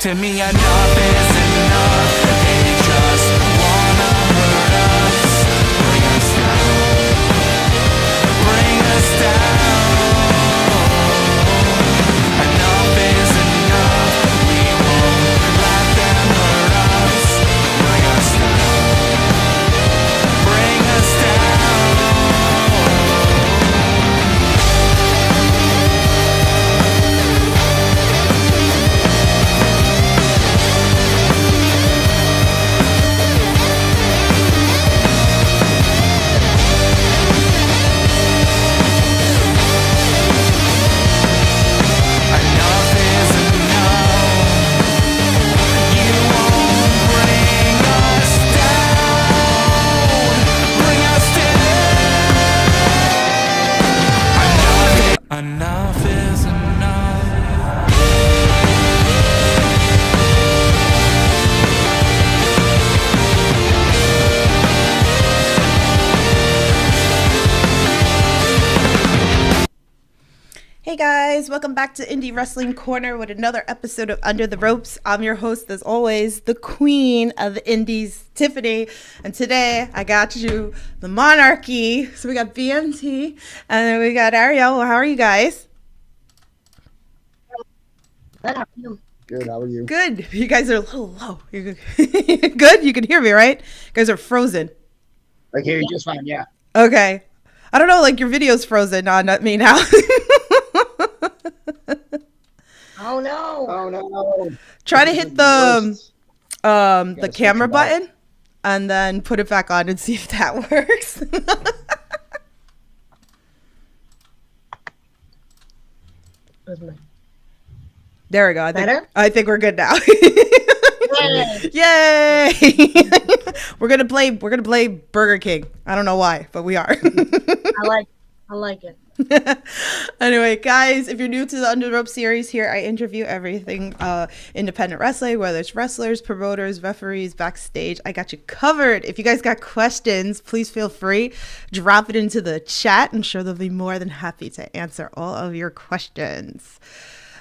To me, enough is enough. They just wanna hurt us. Bring us down. Bring us down. Enough is enough. We won't let them hurt us. Bring us down. Bring us down. Enough is enough. You won't bring us down. Bring us down. Enough is enough. Hey guys, welcome back to Indie Wrestling Corner with another episode of Under the Ropes. I'm your host, as always, the queen of the indies, Tiffany. And today I got you the Monarchy. So we got BMT and then we got Ariel. How are you guys? Good, how are you? Good. You guys are a little low. You're good? You can hear me, right? You guys are frozen. I hear you just fine, yeah. Okay. I don't know, like your video's frozen, not me now. Oh no. Oh no. Try to This hit is the worst. camera switch it back. button and then put it back on and see if that works. Where's my- There we go. Better? I think we're good now. Yay. Yay! We're gonna play Burger King. I don't know why, but we are. I like it. Anyway, guys, if you're new to the Under the Rope series, here I interview everything independent wrestling, whether it's wrestlers, promoters, referees, backstage. I got you covered. If you guys got questions, please feel free, drop it into the chat. I'm sure they'll be more than happy to answer all of your questions.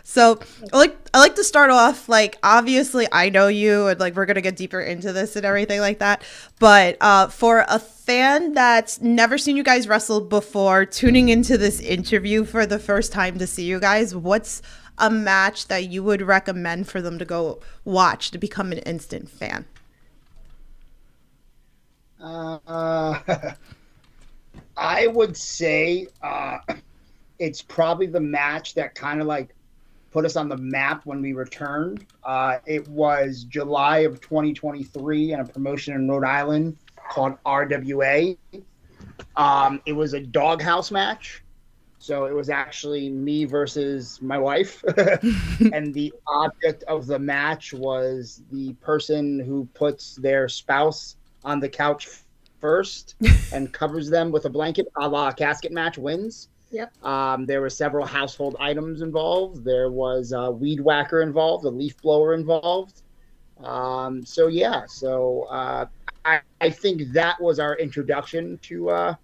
So I like to start off, like, obviously I know you and like we're gonna get deeper into this and everything like that, but for a fan that's never seen you guys wrestle before, tuning into this interview for the first time to see you guys, what's a match that you would recommend for them to go watch to become an instant fan? I would say it's probably the match that kind of like put us on the map when we returned. It was July of 2023 in a promotion in Rhode Island called RWA. It was a doghouse match. So it was actually me versus my wife. And the object of the match was the person who puts their spouse on the couch first and covers them with a blanket, a la casket match, wins. Yep. There were several household items involved. There was a weed whacker involved, a leaf blower involved. So I think that was our introduction to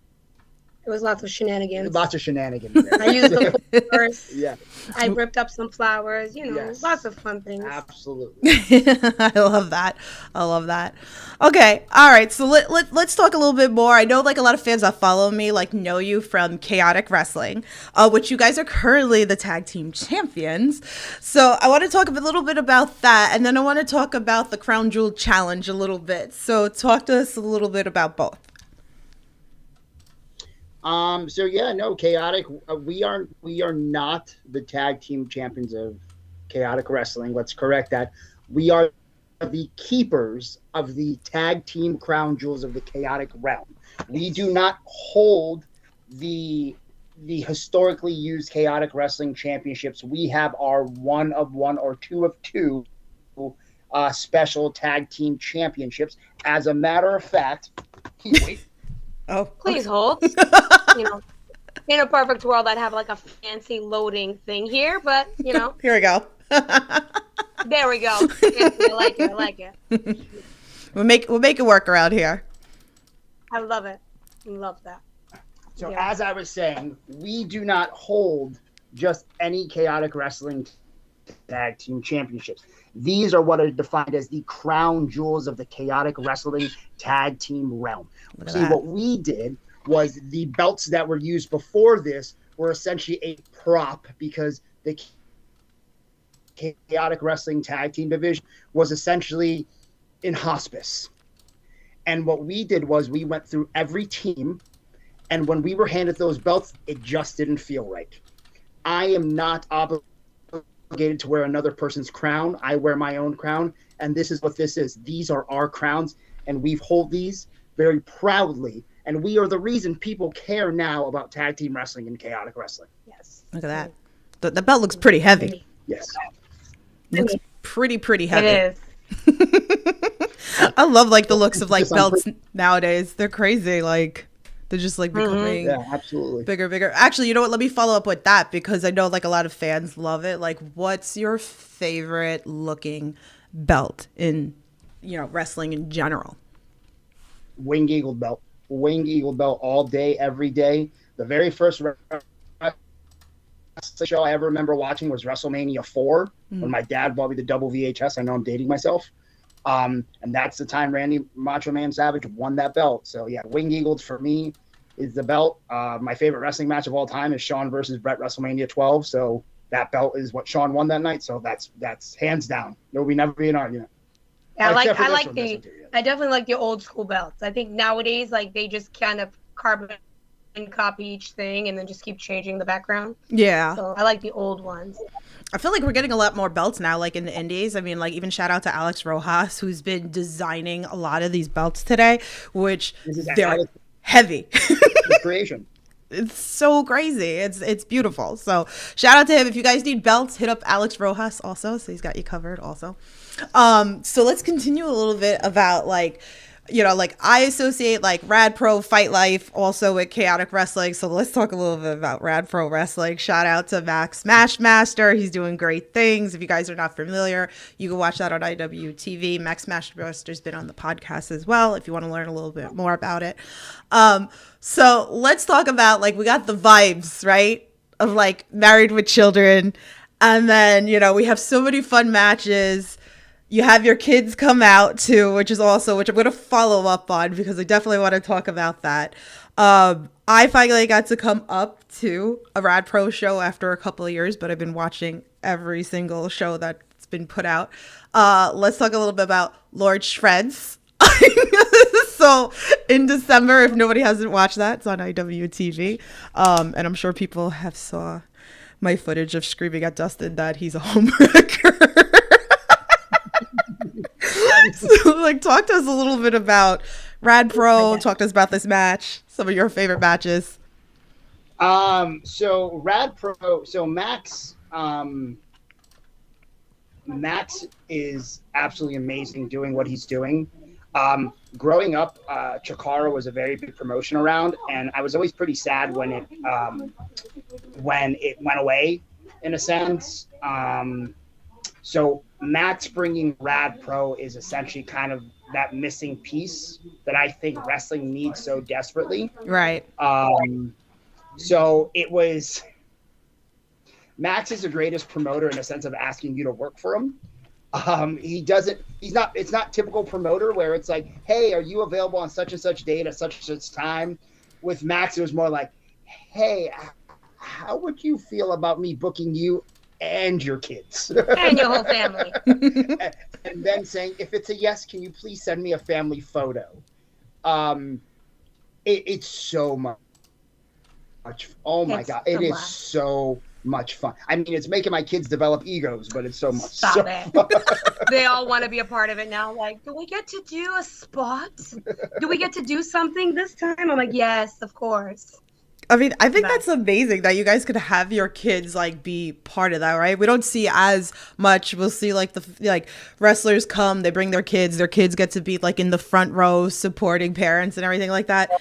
It was lots of shenanigans. lots of shenanigans. I used them flowers. Yeah, I ripped up some flowers, Yes. lots of fun things. absolutely. I love that. I love that. Okay. All right. So let's talk a little bit more. I know like a lot of fans that follow me like know you from Chaotic Wrestling, which you guys are currently the tag team champions. So I want to talk a little bit about that. And then I want to talk about the Crown Jewel Challenge a little bit. So talk to us a little bit about both. Chaotic. We are not the tag team champions of Chaotic Wrestling. Let's correct that. We are the keepers of the tag team crown jewels of the Chaotic realm. We do not hold the historically used Chaotic Wrestling championships. We have our one of one or two of two special tag team championships. As a matter of fact, wait. Oh, Please hold. In a perfect world, I'd have like a fancy loading thing here, but here we go. there we go. I like it. We'll make it work around here. I love it. Love that. So Yeah. as I was saying, we do not hold just any Chaotic Wrestling Tag Team Championships. These are what are defined as the crown jewels of the chaotic wrestling tag team realm. See, what we did was the belts that were used before this were essentially a prop because the chaotic wrestling tag team division was essentially in hospice. And what we did was we went through every team, and when we were handed those belts, it just didn't feel right. I am not obligated to wear another person's crown. I wear my own crown, and this is what this is. These are our crowns, and we hold these very proudly, and we are the reason people care now about tag team wrestling and chaotic wrestling. Yes. Look at that. The belt looks pretty heavy. Yes. Looks pretty heavy. It is. I love like the looks of like belts nowadays. They're crazy. Like they're just like becoming absolutely bigger. Actually, you know what? Let me follow up with that because I know like a lot of fans love it. Like, what's your favorite looking belt in, wrestling in general? Winged Eagle belt. Winged Eagle belt all day, every day. The very first show I ever remember watching was WrestleMania 4 when my dad bought me the double VHS. I know I'm dating myself. And that's the time Randy Macho Man Savage won that belt. So yeah, Winged Eagles for me is the belt. My favorite wrestling match of all time is Shawn versus Brett WrestleMania 12. So that belt is what Shawn won that night. So that's hands down. There will be never be an argument. Yeah, I definitely like the old school belts. I think nowadays, like they just kind of carbon copy each thing and then just keep changing the background. Yeah. So I like the old ones. I feel like we're getting a lot more belts now, like in the indies. I mean, like even shout out to Alex Rojas, who's been designing a lot of these belts today, which they're heavy. Creation. It's so crazy. It's beautiful. So shout out to him. If you guys need belts, hit up Alex Rojas also. So he's got you covered also. So let's continue a little bit about like, like I associate like Rad Pro Fight Life also with chaotic wrestling. So let's talk a little bit about Rad Pro Wrestling. Shout out to Max Smashmaster. He's doing great things. If you guys are not familiar, you can watch that on IWTV. Max Smashmaster's been on the podcast as well if you want to learn a little bit more about it. So let's talk about like we got the vibes, right? Of like Married with Children. And then, we have so many fun matches. You have your kids come out too, which I'm going to follow up on because I definitely want to talk about that. I finally got to come up to a Rad Pro show after a couple of years, but I've been watching every single show that's been put out. Let's talk a little bit about Lord Shreds. So in December, if nobody hasn't watched that, it's on IWTV. And I'm sure people have saw my footage of screaming at Dustin that he's a homewrecker. So, like, talk to us a little bit about Rad Pro. Talk to us about this match. Some of your favorite matches. So Rad Pro. So Max is absolutely amazing doing what he's doing. Growing up, Chikara was a very big promotion around, and I was always pretty sad when it went away, in a sense. So Max bringing Rad Pro is essentially kind of that missing piece that I think wrestling needs so desperately. Right. So it was Max is the greatest promoter in the sense of asking you to work for him. It's not typical promoter where it's like, hey, are you available on such and such date at such and such time? With Max, it was more like, hey, how would you feel about me booking you and your kids and your whole family? and then saying, if it's a yes, can you please send me a family photo? It's so much. Oh my God. It is so much fun. I mean, it's making my kids develop egos, but it's so much. Stop it. They all want to be a part of it now. Like, do we get to do a spot? Do we get to do something this time? I'm like, yes, of course. I mean, I think that's amazing that you guys could have your kids like be part of that, right? We don't see as much. We'll see like wrestlers come, they bring their kids get to be like in the front row supporting parents and everything like that.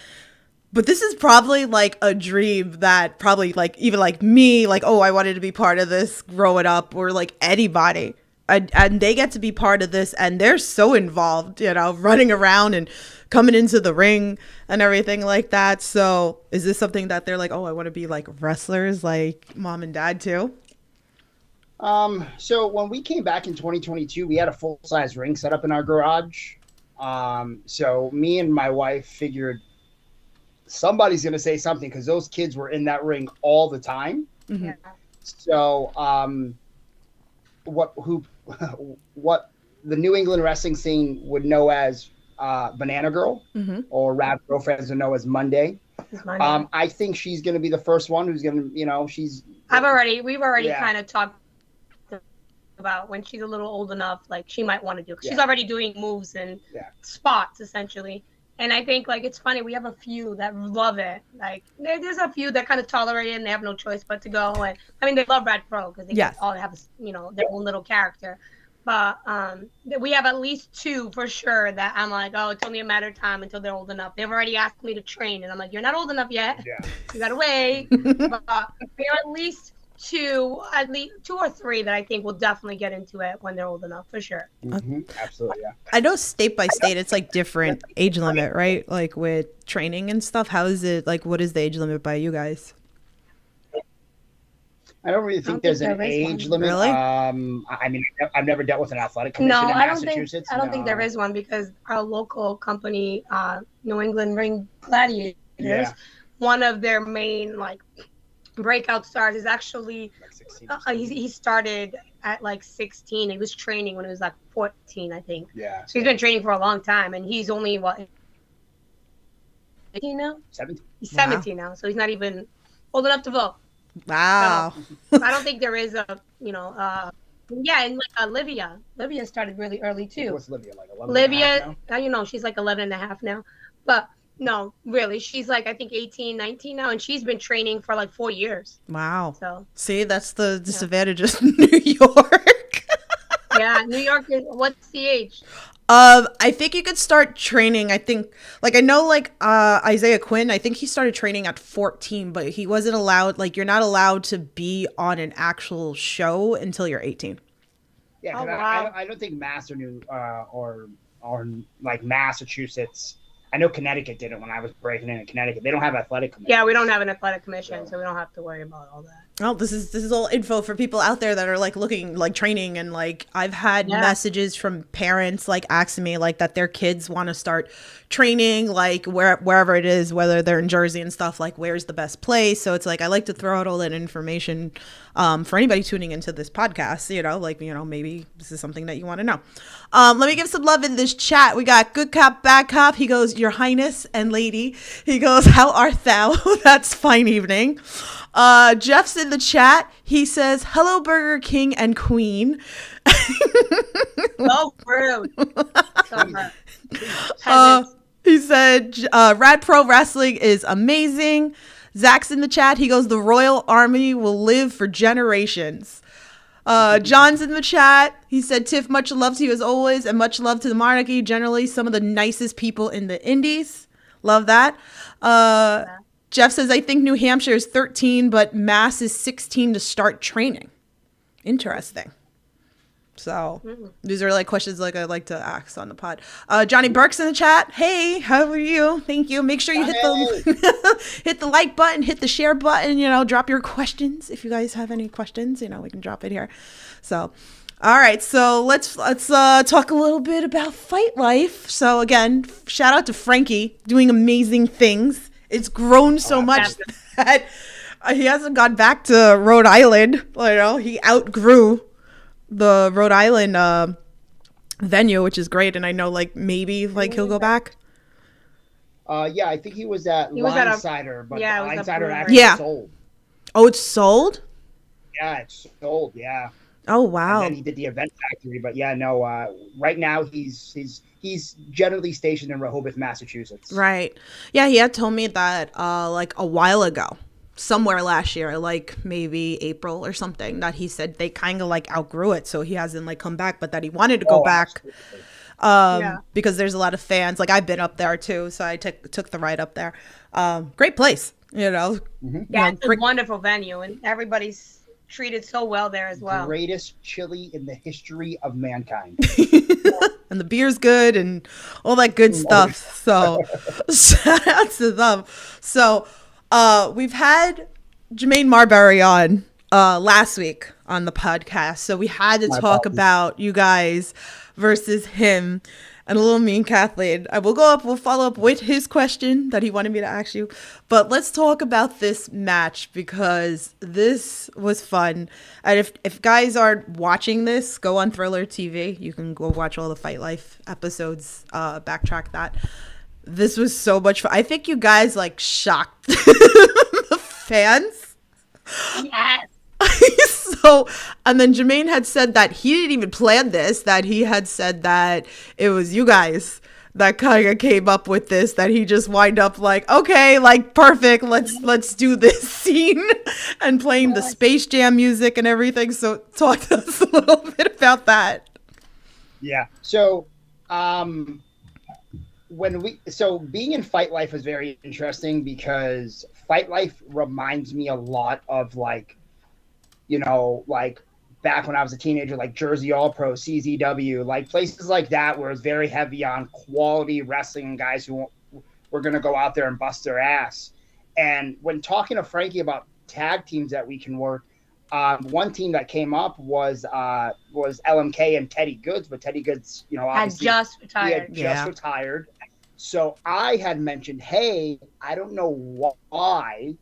But this is probably like a dream that probably like even like me, like, oh, I wanted to be part of this growing up, or like anybody. And they get to be part of this, and they're so involved, running around and coming into the ring and everything like that. So is this something that they're like, oh, I want to be like wrestlers like mom and dad too? So when we came back in 2022, we had a full-size ring set up in our garage. So me and my wife figured somebody's going to say something because those kids were in that ring all the time. Mm-hmm. So what the New England wrestling scene would know as Banana Girl, Mm-hmm. or Rad Girlfriends would know as Monday. I think she's going to be the first one who's going to, we've already Yeah. kind of talked about when she's a little old enough, like she might want to do. She's already doing moves and spots essentially. And I think like it's funny, we have a few that love it. Like there's a few that kind of tolerate it and they have no choice but to go. And I mean, they love Rad Pro because they all have their own little character. But we have at least two for sure that I'm like, oh, it's only a matter of time until they're old enough. They've already asked me to train, and I'm like, you're not old enough yet. Yeah. You gotta wait. But there are at least two or three that I think will definitely get into it when they're old enough for sure. Mm-hmm. Absolutely, yeah. I know state by state, it's like different age limit, right? Like with training and stuff. How is it? Like, what is the age limit by you guys? I don't really think there's an age limit. Really? I mean, I've never dealt with an athletic commission in Massachusetts. I don't think there is one because our local company, New England Ring Gladiators, one of their main like breakout stars is actually he started at like 16. He was training when he was like 14, I think. Yeah. So he's been training for a long time, and he's only 18 now? 17. He's 17 now, so he's not even old enough to vote. Wow. So, I don't think there is a, and like Olivia started really early too. What's Olivia, like 11 Olivia, she's like 11 and a half now. But no, really, she's like, I think 18, 19 now, and she's been training for like 4 years. Wow. So see, that's the disadvantage of New York. Yeah, New York is, what's the age? I think you could start training. I think, like, I know, like, Isaiah Quinn, I think he started training at 14, but he wasn't allowed, like, you're not allowed to be on an actual show until you're 18. Yeah, 'cause I don't think Mass or like Massachusetts. I know Connecticut did it when I was breaking in Connecticut. They don't have athletic commission. Yeah, we don't have an athletic commission, so we don't have to worry about all that. Oh, this is all info for people out there that are like looking, like training, and like I've had messages from parents like asking me like that their kids want to start training like wherever it is, whether they're in Jersey and stuff, like where's the best place. So it's like I like to throw out all that information for anybody tuning into this podcast, maybe this is something that you want to know. Let me give some love in this chat. We got Good Cop, Bad Cop. He goes, Your Highness and Lady. He goes, How art thou? That's fine evening. Jeff's in the chat. He says, Hello, Burger King and Queen. So rude. So rude. He said, Rad Pro Wrestling is amazing. Zach's in the chat. He goes, The Royal Army will live for generations. John's in the chat. He said, Tiff, much love to you as always, and much love to the Monarchy. Generally, some of the nicest people in the indies. Love that. Jeff says, I think New Hampshire is 13, but Mass is 16 to start training. Interesting. So these are like questions like I like to ask on the pod. Johnny Burke's in the chat. Hey, how are you? Thank you. Make sure you hit the like button, hit the share button, drop your questions. If you guys have any questions, we can drop it here. So, all right. So let's talk a little bit about Fight Life. So again, shout out to Frankie doing amazing things. It's grown so much that he hasn't gone back to Rhode Island. He outgrew the Rhode Island venue, which is great, and I know maybe he'll go back. Yeah, I think he was at Linesider, but Linesider actually sold. Oh, it's sold? Yeah, it's sold. Yeah. Oh wow. And then he did the Event Factory, but right now he's generally stationed in Rehoboth, Massachusetts. Right. Yeah, he had told me that a while ago. Somewhere last year, like maybe April or something, that he said they kind of outgrew it, so he hasn't come back, but that he wanted to go back because there's a lot of fans. I've been up there too, so I took the ride up there. Great place, Mm-hmm. Yeah, it's a wonderful venue, and everybody's treated so well there as well. Greatest chili in the history of mankind. And the beer's good and all that good stuff. So shout out to them. So we've had Jermaine Marbury on last week on the podcast, so we had to talk about you guys versus him. And a little mean Kathleen. We'll follow up with his question that he wanted me to ask you. But let's talk about this match because this was fun. And if guys aren't watching this, go on Thriller TV. You can go watch all the Fight Life episodes, backtrack that. This was so much fun. I think you guys like shocked the fans. Yes. So, and then Jermaine had said that he didn't even plan this, that he had said that it was you guys that kind of came up with this, that he just wind up like, okay, like perfect, let's do this scene and playing the Space Jam music and everything. So talk to us a little bit about that. Yeah. So, being in Fight Life is very interesting because Fight Life reminds me a lot of like, you know, like back when I was a teenager, like Jersey All Pro, CZW, like places like that where it's very heavy on quality wrestling guys who were going to go out there and bust their ass. And when talking to Frankie about tag teams that we can work, one team that came up was LMK and Teddy Goods, but Teddy Goods, you know, obviously had just retired. He had just retired. So I had mentioned, hey, I don't know why,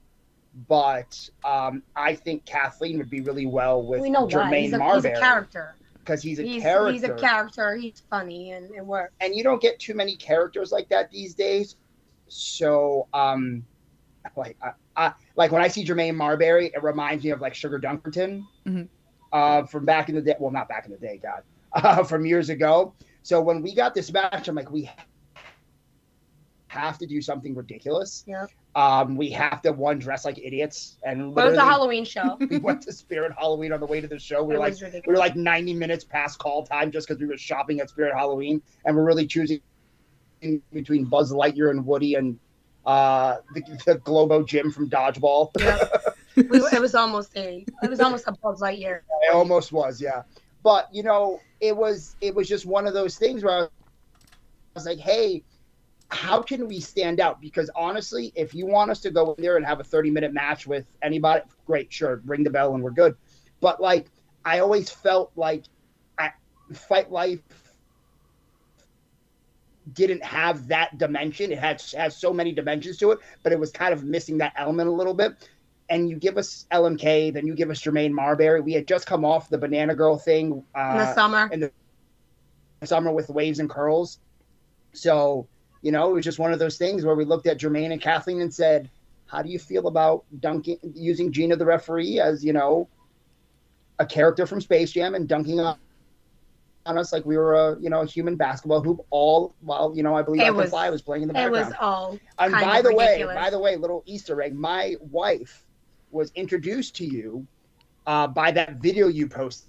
but I think Kathleen would be really well with Jermaine Marbury. He's a character. Because he's a character. He's a character. He's funny and it works. And you don't get too many characters like that these days. So, like when I see Jermaine Marbury, it reminds me of like Sugar Dunkerton from back in the day. Well, not back in the day, God, from years ago. So when we got this match, I'm like, we have to do something ridiculous. Yeah. We have to dress like idiots, and it was a Halloween show. We went to Spirit Halloween on the way to the show. We were like 90 minutes past call time just because we were shopping at Spirit Halloween, and we're really choosing between Buzz Lightyear and Woody and the Globo Jim from Dodgeball. Yeah. It was almost a Buzz Lightyear. It almost was, yeah. But you know, it was just one of those things where I was like, hey, how can we stand out? Because honestly, if you want us to go in there and have a 30-minute match with anybody, great, sure, ring the bell and we're good. But like, I always felt like Fight Life didn't have that dimension. It has so many dimensions to it, but it was kind of missing that element a little bit. And you give us LMK, then you give us Jermaine Marbury. We had just come off the Banana Girl thing in the summer. In the summer with Waves and Curls. So, you know, it was just one of those things where we looked at Jermaine and Kathleen and said, how do you feel about using Gina the referee as, you know, a character from Space Jam and dunking on us like we were a human basketball hoop while, you know, I believe I Can Fly was playing in the background. It was all And kind by of the ridiculous. way, little Easter egg, my wife was introduced to you by that video you posted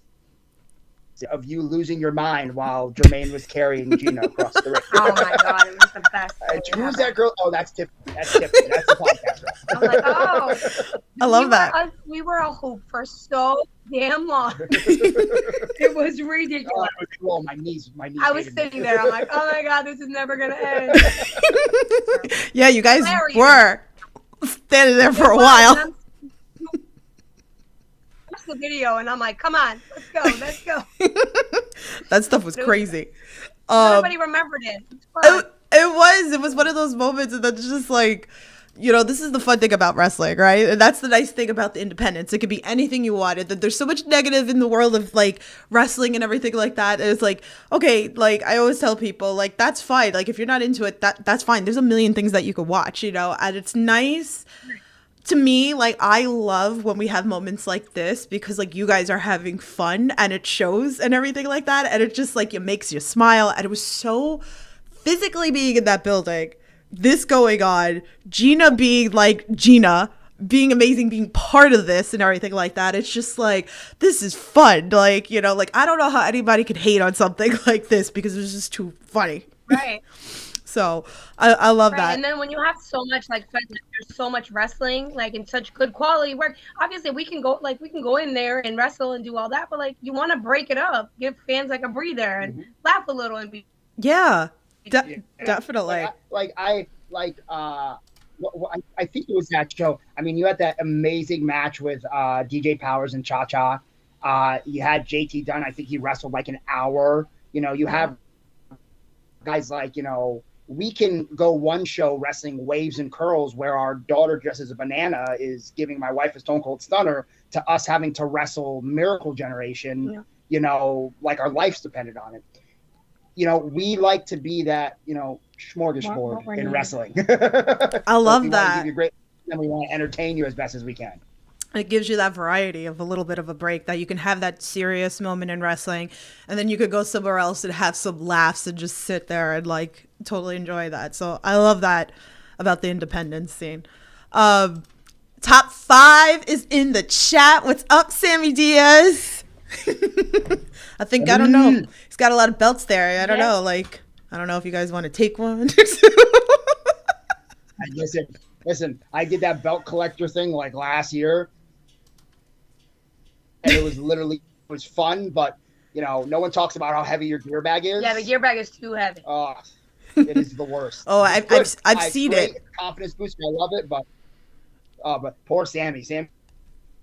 of you losing your mind while Jermaine was carrying Gina across the ring. Oh my God, it was the best. Who's that girl? Oh, that's Tiffany. That's Tiffany. That's the podcast. I was like, oh. I love that. We were a hoop for so damn long. It was ridiculous. Oh, my knees. I was sitting there. I'm like, oh my God, this is never going to end. Yeah, you guys were standing there for a while. The video and I'm like, come on, let's go. That stuff was crazy. Nobody remembered it. It was one of those moments that's just like, you know, this is the fun thing about wrestling, right? And that's the nice thing about the independents. It could be anything you wanted. That there's so much negative in the world of like wrestling and everything like that. And it's like, okay, like I always tell people, like that's fine. Like if you're not into it, that's fine. There's a million things that you could watch, you know, and it's nice. To me, like, I love when we have moments like this because, like, you guys are having fun and it shows and everything like that. And it just, like, it makes you smile. And it was so physically being in that building, this going on, Gina being, like, Gina, being amazing, being part of this and everything like that. It's just, like, this is fun. Like, you know, like, I don't know how anybody could hate on something like this because it was just too funny. Right. So I love that. And then when you have so much like there's so much wrestling like in such good quality work, obviously we can go in there and wrestle and do all that, but like you want to break it up, give fans like a breather and laugh a little and be definitely. I think it was that show. I mean, you had that amazing match with DJ Powers and Cha Cha. You had JT Dunn. I think he wrestled like an hour. You know, you have guys like, you know, we can go one show wrestling Waves and Curls where our daughter dressed as a banana is giving my wife a Stone Cold Stunner to us having to wrestle Miracle Generation, you know, like our life's dependent on it. You know, we like to be that, you know, smorgasbord in wrestling. I love that. Give you great, and we want to entertain you as best as we can. It gives you that variety of a little bit of a break that you can have that serious moment in wrestling, and then you could go somewhere else and have some laughs and just sit there and like totally enjoy that. So I love that about the independent scene. Top 5 is in the chat. What's up, Sammy Diaz? I think, I don't know. He's got a lot of belts there. I don't know. Like, I don't know if you guys want to take one. Listen, I did that belt collector thing like last year. And it was fun, but you know, no one talks about how heavy your gear bag is. Yeah, the gear bag is too heavy. Oh, it is the worst. I've seen it. Confidence booster, I love it, but poor Sammy.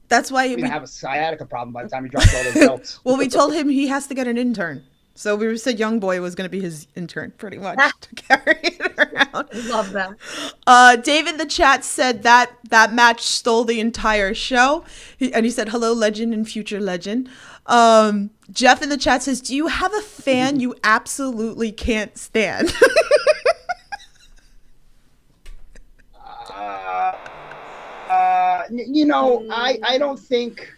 That's why we have a sciatica problem by the time he drops all those belts. Well, we told him he has to get an intern. So we said Young Boy was going to be his intern, pretty much, to carry it around. I love that. Dave in the chat said that match stole the entire show. And he said, hello, legend and future legend. Jeff in the chat says, do you have a fan you absolutely can't stand? You know, I don't think...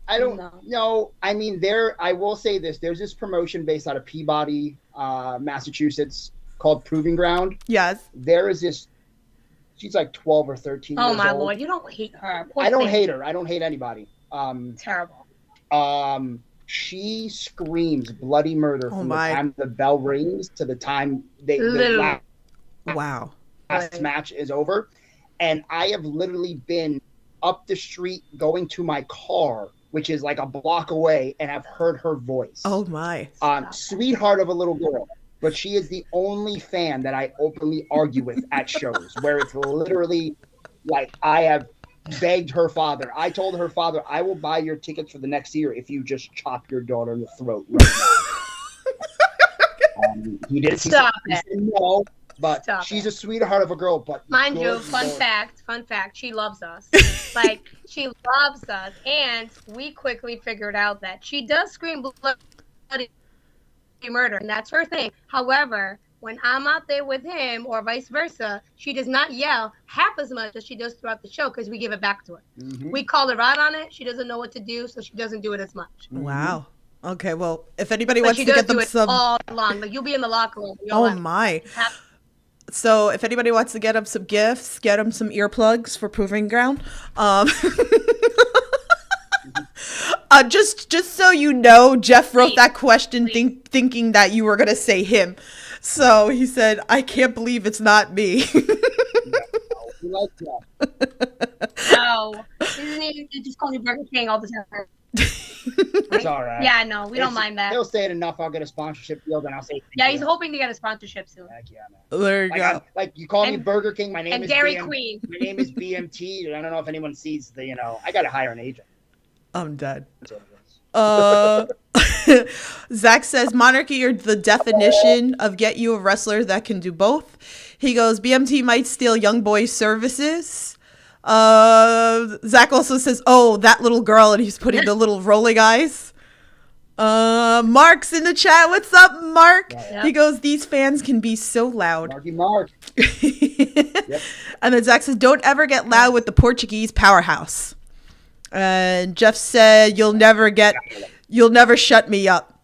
I don't know. I mean, I will say this. There's this promotion based out of Peabody, Massachusetts called Proving Ground. Yes. There is this, she's like 12 or 13 years old. Oh, my Lord. You don't hate her. I don't hate her. I don't hate anybody. Terrible. She screams bloody murder from the time the bell rings to the time the last match is over. And I have literally been up the street going to my car, which is like a block away, and I've heard her voice. Oh my. Sweetheart of a little girl. But she is the only fan that I openly argue with at shows, where it's literally like I have begged her father. I told her father, I will buy your tickets for the next year if you just chop your daughter in the throat right now. He did. Stop he said no. But she's a sweetheart of a girl. But mind you, fun fact, she loves us. Like, she loves us. And we quickly figured out that she does scream bloody murder, and that's her thing. However, when I'm out there with him or vice versa, she does not yell half as much as she does throughout the show because we give it back to her. Mm-hmm. We call her out on it. She doesn't know what to do, so she doesn't do it as much. Wow. Okay, well, if anybody wants to get them some... all long. Like, you'll be in the locker room. My. So if anybody wants to get them some gifts, get them some earplugs for Proving Ground. Just so you know, Jeff wrote that question thinking that you were going to say him. So he said, I can't believe it's not me. No. He just calls me Burger King all the time. It's all right. Yeah, no, we don't mind that. He'll say it enough. I'll get a sponsorship deal, then I'll say. Yeah, he's hoping to get a sponsorship soon. Heck yeah, man. There you go. Like you call me Burger King. My name is Dairy Queen. My name is BMT. I don't know if anyone sees the. You know, I gotta hire an agent. I'm dead. Zach says Monarchy are the definition of get you a wrestler that can do both. He goes, BMT might steal Young Boy's services. Zach also says, oh, that little girl, and he's putting the little rolling eyes. Mark's in the chat. What's up, Mark? Yeah. He goes, these fans can be so loud. Mark. Yep. And then Zach says, don't ever get loud with the Portuguese powerhouse. And Jeff said, you'll never shut me up.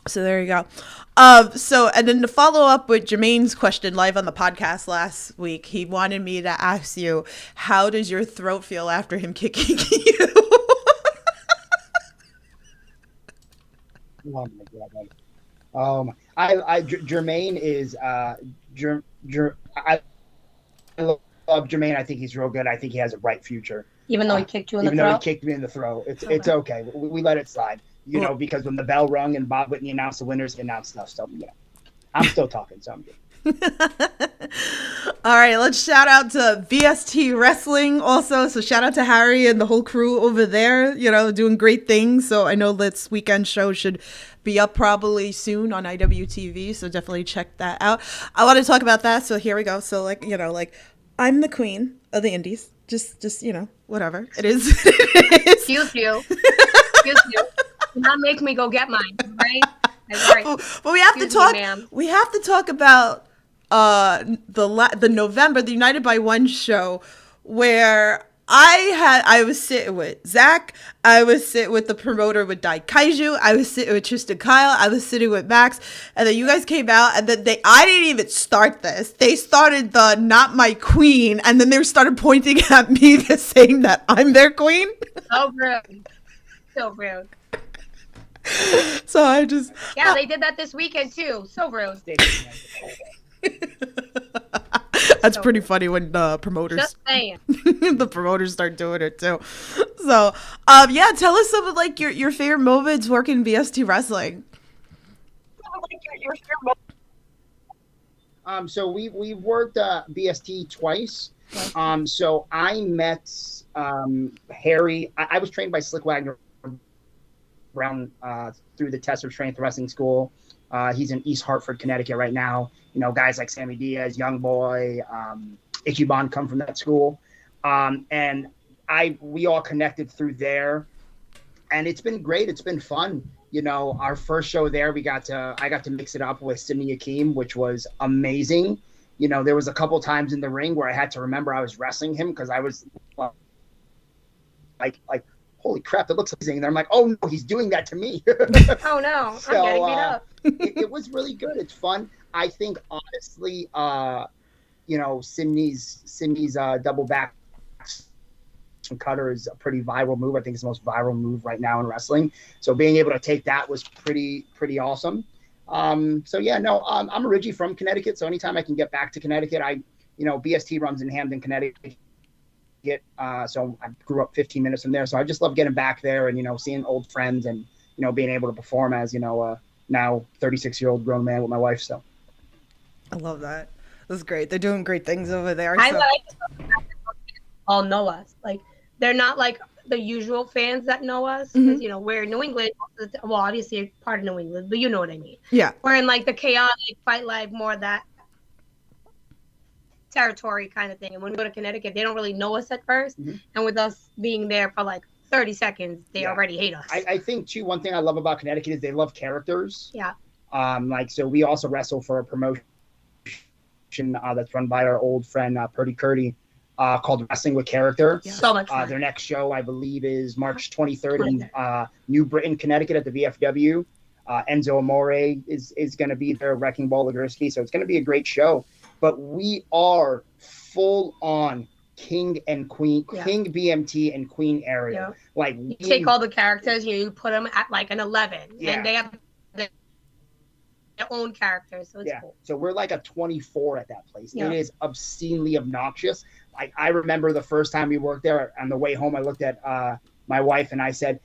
So there you go. And then to follow up with Jermaine's question live on the podcast last week, he wanted me to ask you, how does your throat feel after him kicking you? Oh my God. Jermaine is I love Jermaine. I think he's real good. I think he has a bright future. Even though he kicked you in the throat? Even though he kicked me in the throat. It's okay. We let it slide. You know, because when the bell rung and Bob Whitney announced the winners, he announced stuff. So, yeah, I'm still talking, so I'm good. All right, let's shout out to VST Wrestling also. So shout out to Harry and the whole crew over there, doing great things. So I know this weekend show should be up probably soon on IWTV. So definitely check that out. I want to talk about that. So here we go. So I'm the queen of the indies. Just whatever. It is. Excuse you. Excuse you. Do not make me go get mine, right? Right. But we have to talk. We have to talk about the November, the United by One show, where I was sitting with Zach, I was sitting with the promoter with Dai Kaiju, I was sitting with Tristan Kyle, I was sitting with Max, and then you guys came out, and then I didn't even start this. They started the "not my queen," and then they started pointing at me, saying that I'm their queen. So rude. So rude. So I just they did that this weekend too. So rude. That's pretty funny when the promoters the promoters start doing it too. So tell us some of your favorite moments working VST Wrestling. So we've worked BST twice. So I met Harry. I was trained by Slick Wagner Brown through the Test of Strength Wrestling School. He's in East Hartford, Connecticut right now. Guys like Sammy Diaz, Young Boy, Ichiban come from that school. And we all connected through there. And it's been great. It's been fun. Our first show there, I got to mix it up with Sydney Akeem, which was amazing. There was a couple times in the ring where I had to remember I was wrestling him because I was like, holy crap, that looks amazing. And I'm like, oh no, he's doing that to me. Oh no, so, I'm getting beat up. It was really good. It's fun. I think honestly, Sydney's double back cutter is a pretty viral move. I think it's the most viral move right now in wrestling. So being able to take that was pretty awesome. I'm originally from Connecticut, so anytime I can get back to Connecticut, BST runs in Hamden, Connecticut. So I grew up 15 minutes from there. So I just love getting back there and, seeing old friends and, being able to perform as, now 36-year-old grown man with my wife. So I love that. That's great. They're doing great things over there. I like all know us. Like, they're not like the usual fans that know us. Because, we're in New England. Well, obviously part of New England, but you know what I mean. Yeah. We're in like the chaotic Fight Live, more that territory kind of thing. And when we go to Connecticut, they don't really know us at first. And with us being there for like 30 seconds, they already hate us. I think too, one thing I love about Connecticut is they love characters. Yeah. So we also wrestle for a promotion that's run by our old friend Purdy Curdy called Wrestling with Character. Yeah. So much fun. Their next show, I believe, is March 23rd in New Britain, Connecticut at the VFW. Enzo Amore is going to be there, Wrecking Ball Legursky. So it's going to be a great show. But we are full on King and Queen, King BMT and Queen Ariel. Yeah. Like, you take all the characters, you put them at like an 11, and they have their own characters. So it's cool. So we're like a 24 at that place. Yeah. It is obscenely obnoxious. Like, I remember the first time we worked there, on the way home, I looked at my wife and I said,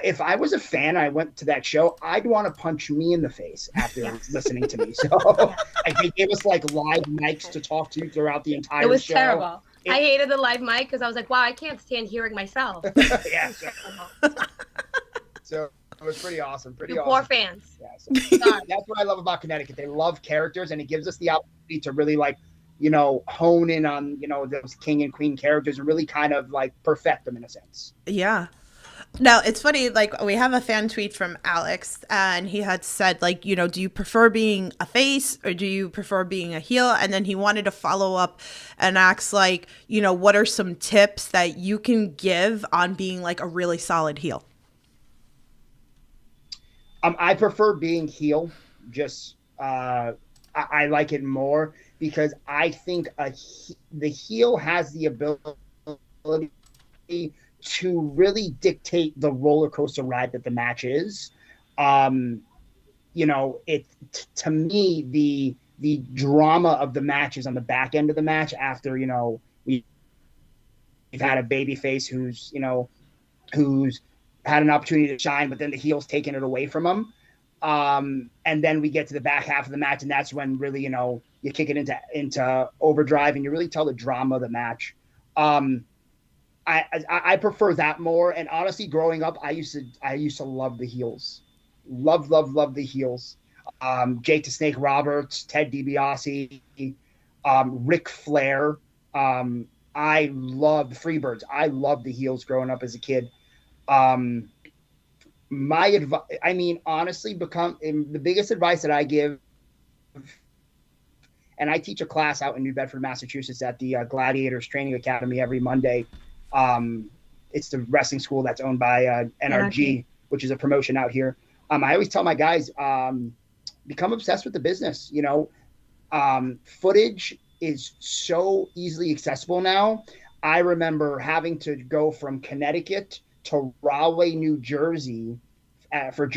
if I was a fan, I went to that show, I'd want to punch me in the face after listening to me. So they gave us like live mics to talk to throughout the entire show. It was terrible. I hated the live mic because I was like, wow, I can't stand hearing myself. Yeah. So it was pretty awesome. Poor fans. Yeah, so that's what I love about Connecticut. They love characters, and it gives us the opportunity to really hone in on, those king and queen characters and really kind of like perfect them in a sense. Yeah. Now, it's funny, we have a fan tweet from Alex, and he had said, do you prefer being a face or do you prefer being a heel? And then he wanted to follow up and ask, what are some tips that you can give on being, a really solid heel? I prefer being heel. Just, I like it more because I think the heel has the ability to really dictate the roller coaster ride that the match is. To me, the drama of the match is on the back end of the match after, we've had a baby face who's had an opportunity to shine, but then the heel's taken it away from him. And then we get to the back half of the match, and that's when really, you kick it into overdrive, and you really tell the drama of the match. I prefer that more. And honestly, growing up, I used to love the heels, love the heels. Jake the Snake Roberts, Ted DiBiase, Ric Flair. I loved Freebirds. I loved the heels growing up as a kid. My advice, I mean, honestly, the biggest advice that I give, and I teach a class out in New Bedford, Massachusetts at the Gladiators Training Academy every Monday. It's the wrestling school that's owned by NRG, which is a promotion out here. I always tell my guys, become obsessed with the business. Footage is so easily accessible now. I remember having to go from Connecticut to Rahway, New Jersey for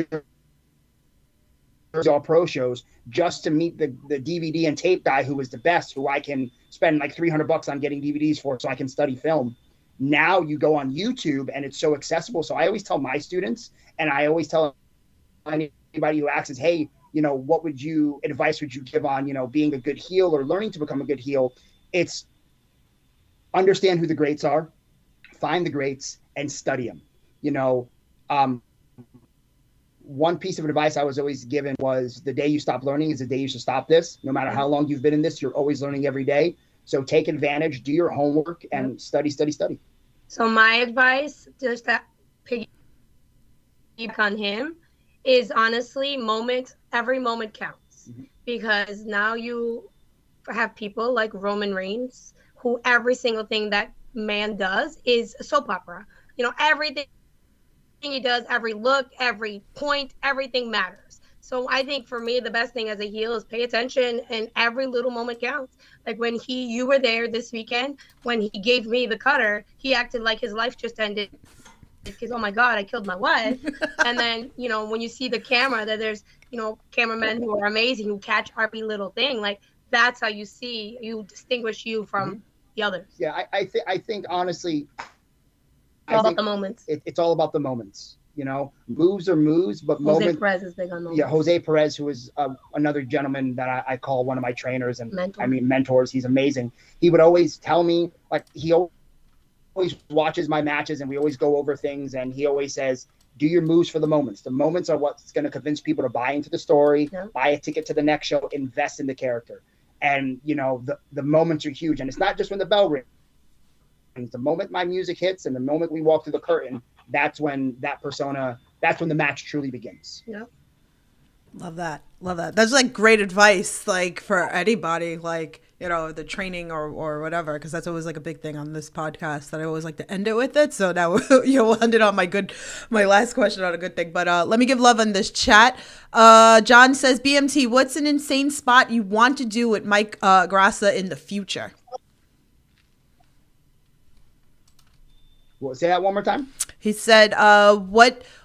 all pro shows just to meet the DVD and tape guy who was the best, who I can spend like $300 on getting DVDs for so I can study film. Now you go on YouTube and it's so accessible. So I always tell my students, and I always tell anybody who asks, hey, what advice would you give on, being a good heel or learning to become a good heel? It's understand who the greats are, find the greats, and study them. One piece of advice I was always given was the day you stop learning is the day you should stop this. No matter how long you've been in this, you're always learning every day. So take advantage, do your homework, and study. So my advice, just to piggyback on him, is honestly, every moment counts. Because now you have people like Roman Reigns, who every single thing that man does is a soap opera. Everything he does, every look, every point, everything matters. So I think for me, the best thing as a heel is pay attention, and every little moment counts. Like when you were there this weekend, when he gave me the cutter, he acted like his life just ended because, oh my God, I killed my wife. And then, when you see the camera, that there's, cameramen who are amazing, who catch every little thing. Like that's how you distinguish you from the others. Yeah, I think honestly, it's all about the moments. It's all about the moments. Moves are moves, but Jose Perez is big on moments. Yeah, Jose Perez, who is another gentleman that I call one of my trainers and mentors. He's amazing. He would always tell me, like, he always watches my matches and we always go over things, and he always says, do your moves for the moments. The moments are what's going to convince people to buy into the story, buy a ticket to the next show, invest in the character. And, the moments are huge. And it's not just when the bell rings. The moment my music hits and the moment we walk through the curtain, that's when that's when the match truly begins. Yeah. Love that. That's like great advice, like for anybody, like, the training or whatever, because that's always like a big thing on this podcast that I always like to end it with it. So now we'll end it on my last question on a good thing. But let me give love on this chat. John says, BMT, what's an insane spot you want to do with Mike Grassa in the future? Say that one more time. He said,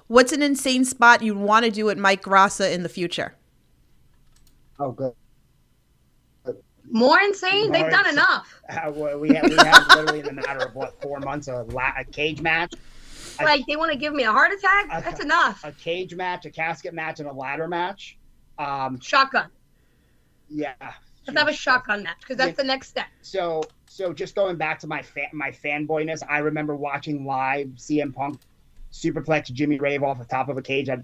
what's an insane spot you'd want to do with Mike Grassa in the future? Oh, good. More insane? They've done enough. We have literally in the matter of 4 months a cage match. Like they want to give me a heart attack? That's enough. A cage match, a casket match, and a ladder match. Shotgun. Yeah. Let's have a shotgun match because that's the next step. So just going back to my fanboyness, I remember watching live CM Punk superplex Jimmy Rave off the top of a cage at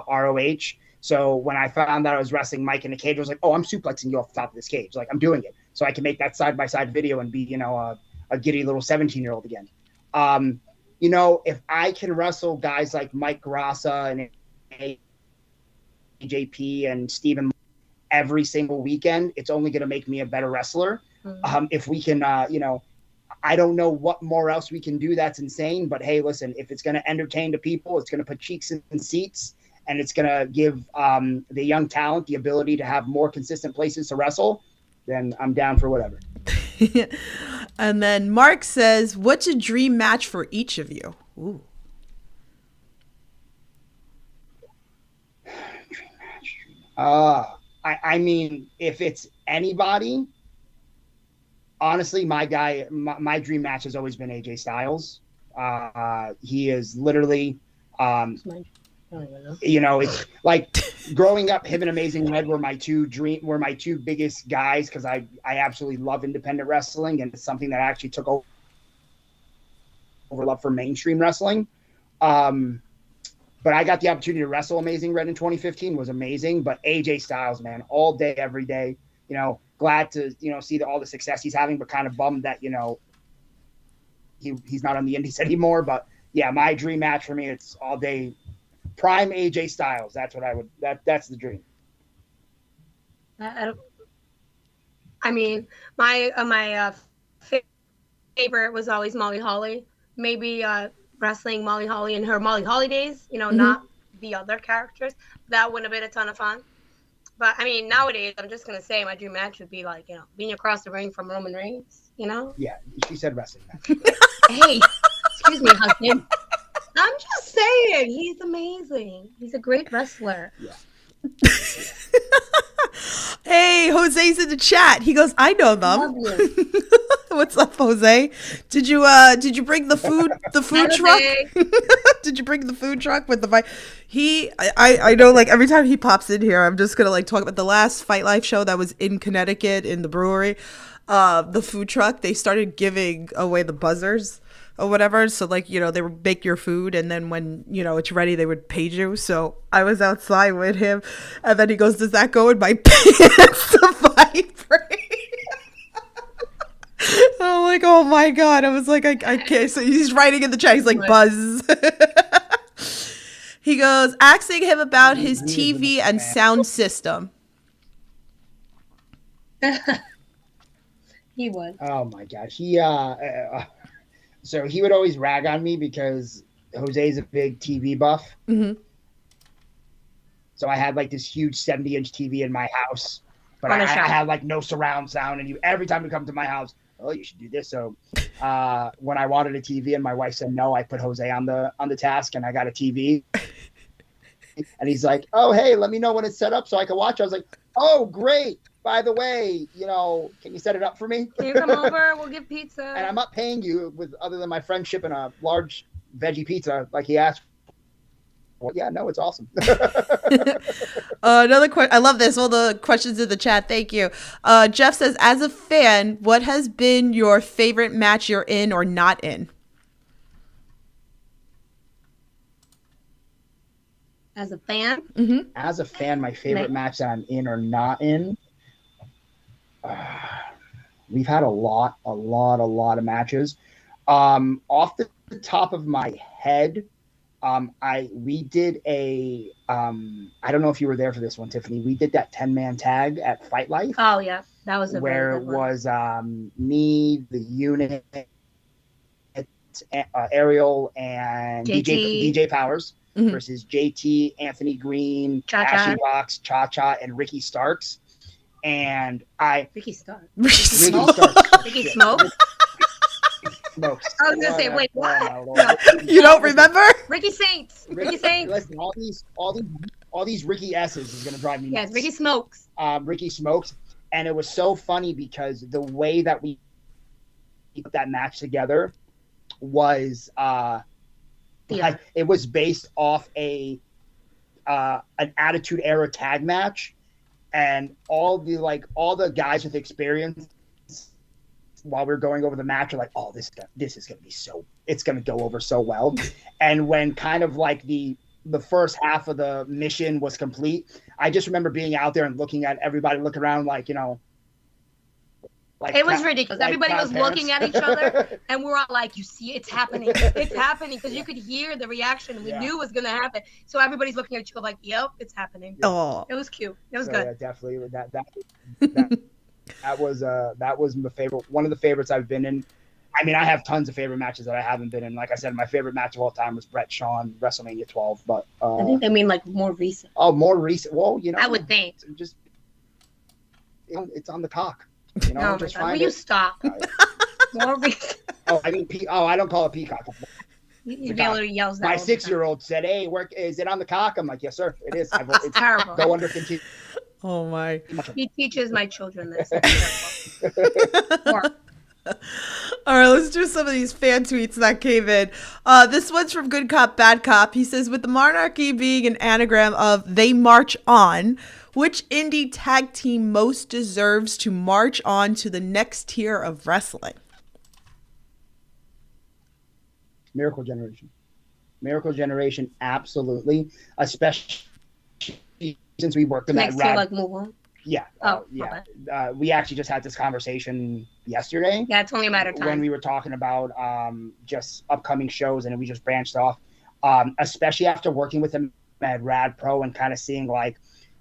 ROH. So when I found out I was wrestling Mike in the cage, I was like, oh, I'm suplexing you off the top of this cage. Like, I'm doing it. So I can make that side-by-side video and be, a giddy little 17-year-old again. If I can wrestle guys like Mike Grassa and AJP and Steven every single weekend, it's only going to make me a better wrestler. If we can, I don't know what more else we can do that's insane, but hey, listen, if it's going to entertain the people, it's going to put cheeks in seats, and it's going to give the young talent the ability to have more consistent places to wrestle, then I'm down for whatever. And then Mark says, what's a dream match for each of you? Ooh. Dream match. I mean, if it's anybody, honestly, my dream match has always been AJ Styles. He is literally, it's like growing up, him and Amazing Red were my two biggest guys because I absolutely love independent wrestling, and it's something that I actually took over love for mainstream wrestling. But I got the opportunity to wrestle Amazing Red in 2015, was amazing. But AJ Styles, man, all day, every day, glad to, see all the success he's having, but kind of bummed that, he's not on the indies anymore. But yeah, my dream match for me, it's all day prime AJ Styles. That's what that's the dream. I mean, my favorite was always Molly Holly. Maybe wrestling Molly Holly in her Molly Holly days, not the other characters. That would have been a ton of fun. But I mean, nowadays, I'm just gonna say my dream match would be like, being across the ring from Roman Reigns. Yeah, she said wrestling match. Hey, excuse me, husband. I'm just saying, he's amazing. He's a great wrestler. Yeah. Hey, Jose's in the chat. He goes, I know them. What's up, Jose? Did you bring the food truck? Did you bring the food truck with the fight? I know, like, every time he pops in here, I'm just gonna like talk about the last Fight Life show that was in Connecticut in the brewery. The food truck, they started giving away the buzzers or whatever. So like, they would bake your food, and then when, it's ready, they would page you. So I was outside with him, and then he goes, does that go in my pants to vibrate? I'm like, oh my God. I was like, I can't. So he's writing in the chat. He's like, buzz. He goes, asking him about his TV and sound system. He would. Oh my gosh. So he would always rag on me because Jose's a big TV buff. Mm-hmm. So I had like this huge 70-inch TV in my house, but I had like no surround sound. And every time you come to my house, oh, you should do this. So when I wanted a TV and my wife said no, I put Jose on the task, and I got a TV. And he's like, oh, hey, let me know when it's set up so I can watch. I was like, oh, great. By the way, can you set it up for me? Can you come over? We'll give pizza. And I'm not paying you other than my friend shipping a large veggie pizza like he asked for. Well, yeah, no, it's awesome. Another question. I love this. All the questions in the chat. Thank you. Jeff says, as a fan, what has been your favorite match you're in or not in? As a fan? Mm-hmm. As a fan, my favorite match that I'm in or not in. We've had a lot of matches. Off the top of my head, we did a I don't know if you were there for this one, Tiffany. We did that 10-man tag at Fight Life. Oh yeah, that was a where it was me, the unit, Ariel, and DJ Powers versus JT, Anthony Green, Ashley Rocks, Cha Cha, and Ricky Starks. And Ricky Starks. Ricky Starks. Ricky Smoke. Smokes. I was gonna say, wait, what? You don't remember? Ricky Saints. Ricky Saints. Listen, all these Ricky S's is gonna drive me nuts. Yes, Ricky Smokes. Ricky Smokes, and it was so funny because the way that we put that match together was it was based off an Attitude Era tag match, and all the guys with experience while we were going over the match are like, oh, this is gonna be it's gonna go over so well. And when kind of like the first half of the mission was complete, I just remember being out there and looking at everybody look around like, it was ridiculous. Everybody was looking at each other, and we're all like, you see, it's happening. It's happening, because you could hear the reaction. We knew it was going to happen. So everybody's looking at each other like, yep, it's happening. Oh, it was cute. It was good. Yeah, definitely. That was my favorite. One of the favorites I've been in. I mean, I have tons of favorite matches that I haven't been in. Like I said, my favorite match of all time was Brett Shawn, WrestleMania 12. But I think they mean like more recent. Oh, more recent. Well, I would think. Just it's on the cock. Oh just my God. Will you stop? More recent. Oh, I mean, I don't call it peacock. You literally yells that. My 6-year-old said, "Hey, is it on the cock?" I'm like, "Yes, sir, it is." It's terrible. Go under continue. Oh my! He teaches my children this. All right, let's do some of these fan tweets that came in. This one's from Good Cop, Bad Cop. He says, with the Monarchy being an anagram of They March On, which indie tag team most deserves to march on to the next tier of wrestling? Miracle Generation. Miracle Generation, absolutely. Especially since we worked in that Next to like move on. Yeah. Oh, yeah. We actually just had this conversation yesterday. Yeah, it's only a matter of time. When we were talking about just upcoming shows, and we just branched off. Especially after working with them at Rad Pro and kind of seeing like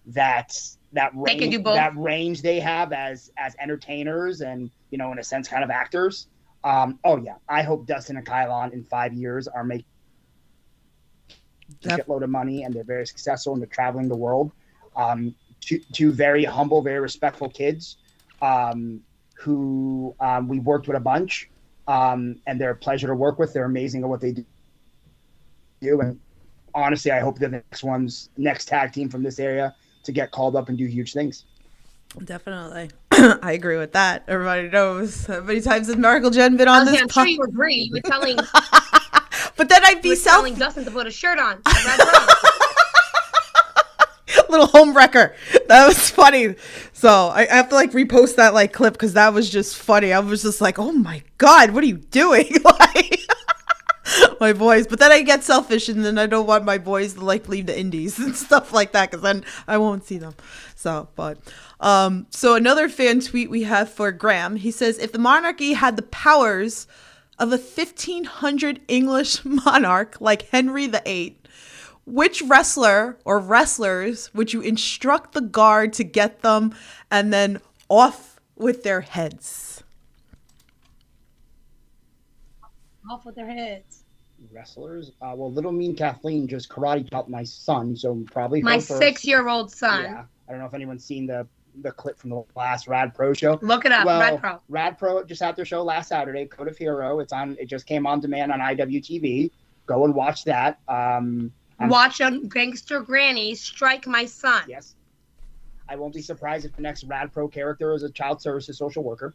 that range they have as entertainers and, you know, in a sense, kind of actors. I hope Dustin and Kylon in 5 years are making a shitload of money and they're very successful and they're traveling the world. Two very humble, very respectful kids who we worked with a bunch, and they're a pleasure to work with. They're amazing at what they do. And honestly, I hope they're the next tag team from this area to get called up and do huge things. Definitely. I agree with that. Everybody knows how many times has Miracle Gen been on this I'm sure you agree. You were telling but then I'd be telling Dustin to put a shirt on. Little home wrecker. That was funny. So I have to like repost that like clip because that was just funny. I was just like, oh my God, what are you doing? Like my boys. But then I get selfish and then I don't want my boys to like leave the indies and stuff like that because then I won't see them. So another fan tweet we have for Graham. He says, if the monarchy had the powers of a 1500 English monarch like Henry VIII, which wrestler or wrestlers would you instruct the guard to get them and then off with their heads? Off with their heads. Wrestlers? Well, Little Mean Kathleen just karate chopped my son, so probably my 6-year-old son. Yeah. I don't know if anyone's seen the clip from the last Rad Pro show. Look it up, Rad Pro. Rad Pro just had their show last Saturday, Code of Hero. It just came on demand on IWTV. Go and watch that. Watch a gangster granny strike my son. Yes. I won't be surprised if the next Rad Pro character is a child services social worker.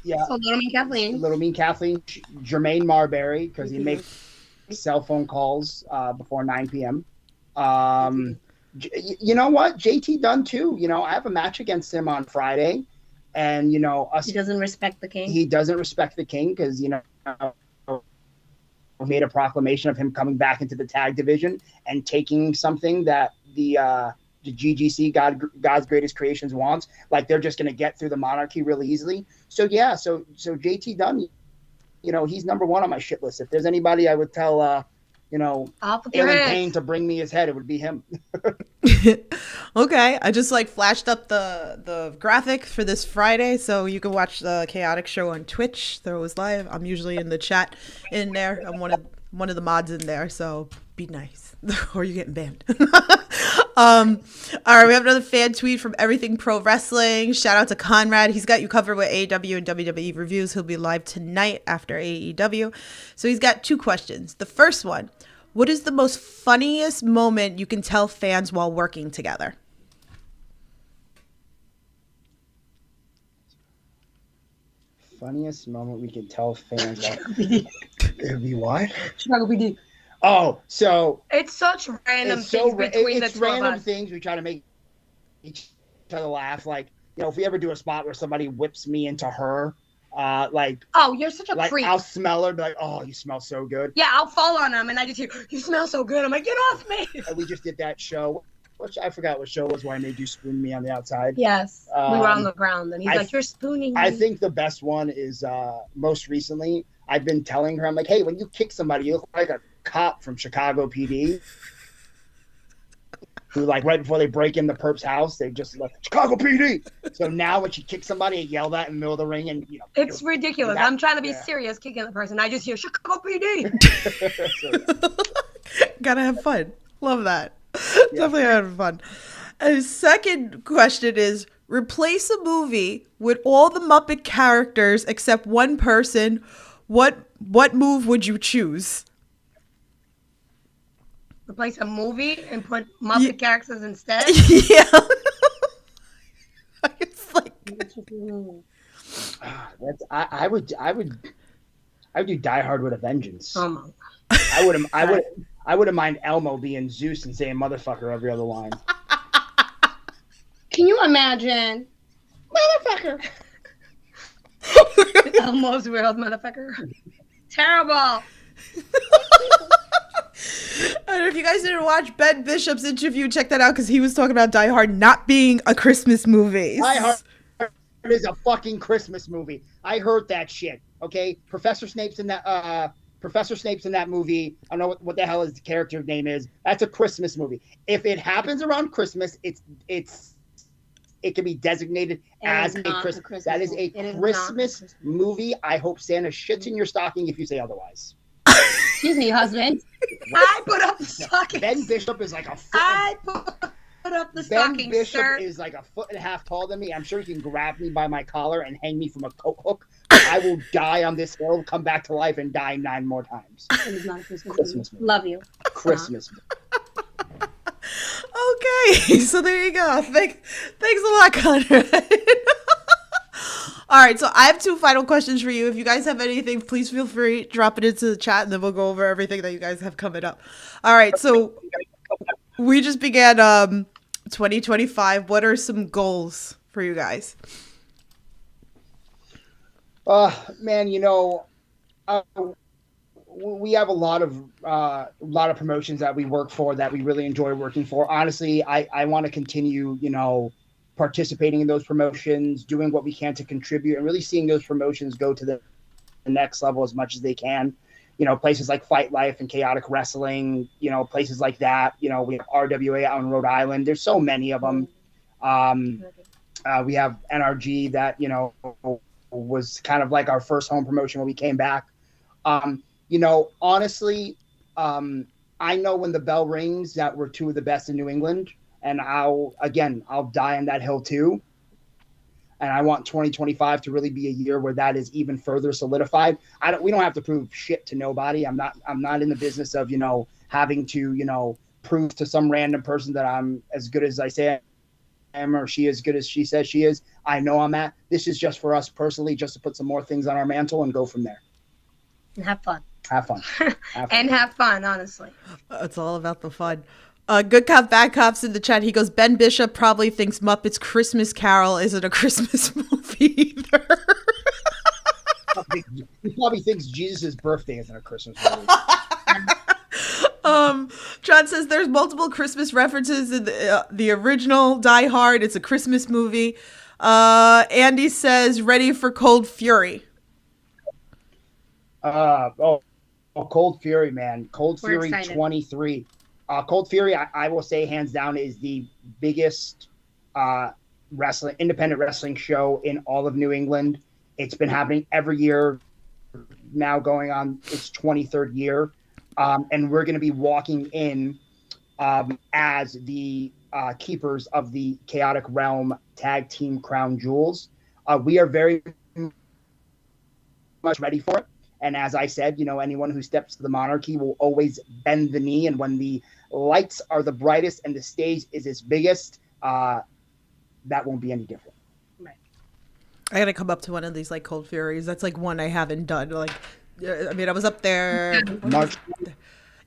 Yeah. So Little Mean Kathleen. Little Mean Kathleen. Jermaine Marbury, because he makes cell phone calls before 9 p.m. You know what? JT Dunn, too. You know, I have a match against him on Friday. And, you know, he doesn't respect the king. He doesn't respect the king because, you know, made a proclamation of him coming back into the tag division and taking something that the GGC, God's Greatest Creations, wants. Like, they're just going to get through the monarchy really easily. So, yeah, so JT Dunn, you know, he's number one on my shit list. If there's anybody I would tell, you know, Alan Payne to bring me his head, it would be him. Okay, I just like flashed up the graphic for this Friday, so you can watch the Chaotic Show on Twitch. That was live. I'm usually in the chat in there. I'm one of the mods in there, so be nice, or you're getting banned. All right, we have another fan tweet from Everything Pro Wrestling. Shout out to Conrad. He's got you covered with AEW and WWE reviews. He'll be live tonight after AEW. So he's got 2 questions. The first one, what is the most funniest moment you can tell fans while working together? Funniest moment we can tell fans while it would be what? Chicago PD. Oh, so it's such random things between the two random of us. things we try to make each other laugh. Like, you know, if we ever do a spot where somebody whips me into her, like, oh, you're such a creep. I'll smell her, be like, oh, you smell so good. Yeah, I'll fall on him, and I just hear, you smell so good. I'm like, get off me. And we just did that show, which I forgot what show was where I made you spoon me on the outside. Yes, we were on the ground, and he's like, you're spooning me. I think the best one is most recently. I've been telling her, I'm like, hey, when you kick somebody, you look like a cop from Chicago PD. Who, like, right before they break in the perp's house, they just like, Chicago PD. So now when she kicks somebody, I yell that in the middle of the ring, and you know, it's ridiculous. I'm trying to be serious, kicking the person. I just hear Chicago PD. Gotta have fun. Love that. Yeah. Definitely having fun. And his second question is, replace a movie with all the Muppet characters except one person. What move would you choose? Replace a movie and put Muppet characters instead? Yeah. Christmas movie. I would do Die Hard with a Vengeance. Oh my I wouldn't mind Elmo being Zeus and saying motherfucker every other line. Can you imagine? Motherfucker. Elmo's world, motherfucker. Terrible. And if you guys didn't watch Ben Bishop's interview, check that out because he was talking about Die Hard not being a Christmas movie. Die Hard is a fucking Christmas movie. I heard that shit. Okay, Professor Snape's in that movie. I don't know what the hell his character's name is. That's a Christmas movie. If it happens around Christmas, it can be designated as a Christmas. That is a Christmas movie. I hope Santa shits in your stocking if you say otherwise. Excuse me, husband. I put up the stocking. Ben Bishop is like a foot. I put up the stocking, Ben Bishop sir. is like a foot and a half taller than me. I'm sure he can grab me by my collar and hang me from a coat hook. I will die on this hill, come back to life, and die 9 more times. It is not a Christmas movie. Love you. Christmas movie. Okay, so there you go. Thanks a lot, Connor. All right, so I have 2 final questions for you. If you guys have anything, please feel free, drop it into the chat, and then we'll go over everything that you guys have coming up. All right, so we just began 2025. What are some goals for you guys? Man, we have a lot of promotions that we work for that we really enjoy working for. Honestly, I want to continue, participating in those promotions, doing what we can to contribute, and really seeing those promotions go to the next level as much as they can. Places like Fight Life and Chaotic Wrestling, places like that. We have RWA out in Rhode Island. There's so many of them. We have NRG that, was kind of like our first home promotion when we came back. Honestly, I know when the bell rings that we're 2 of the best in New England, and I'll die on that hill too. And I want 2025 to really be a year where that is even further solidified. We don't have to prove shit to nobody. I'm not in the business of, having to, prove to some random person that I'm as good as I say I am, or she as good as she says she is. I know I'm at. This is just for us personally, just to put some more things on our mantle and go from there. And have fun. Have fun. And have fun, honestly. It's all about the fun. Good Cop, Bad Cops in the chat. He goes, Ben Bishop probably thinks Muppets Christmas Carol isn't a Christmas movie either. He probably thinks Jesus' birthday isn't a Christmas movie. John says there's multiple Christmas references in the original Die Hard. It's a Christmas movie. Andy says, ready for Cold Fury. Cold Fury, man. Cold Fury excited. 23. Cold Fury, I will say hands down, is the biggest independent wrestling show in all of New England. It's been happening every year, now going on its 23rd year. And we're going to be walking in as the keepers of the Chaotic Realm Tag Team Crown Jewels. We are very much ready for it. And as I said, anyone who steps to the Monarchy will always bend the knee. And when the lights are the brightest and the stage is its biggest, that won't be any different. Right. I got to come up to one of these like Cold Furies. That's like one I haven't done. Like, I mean, I was up there. March.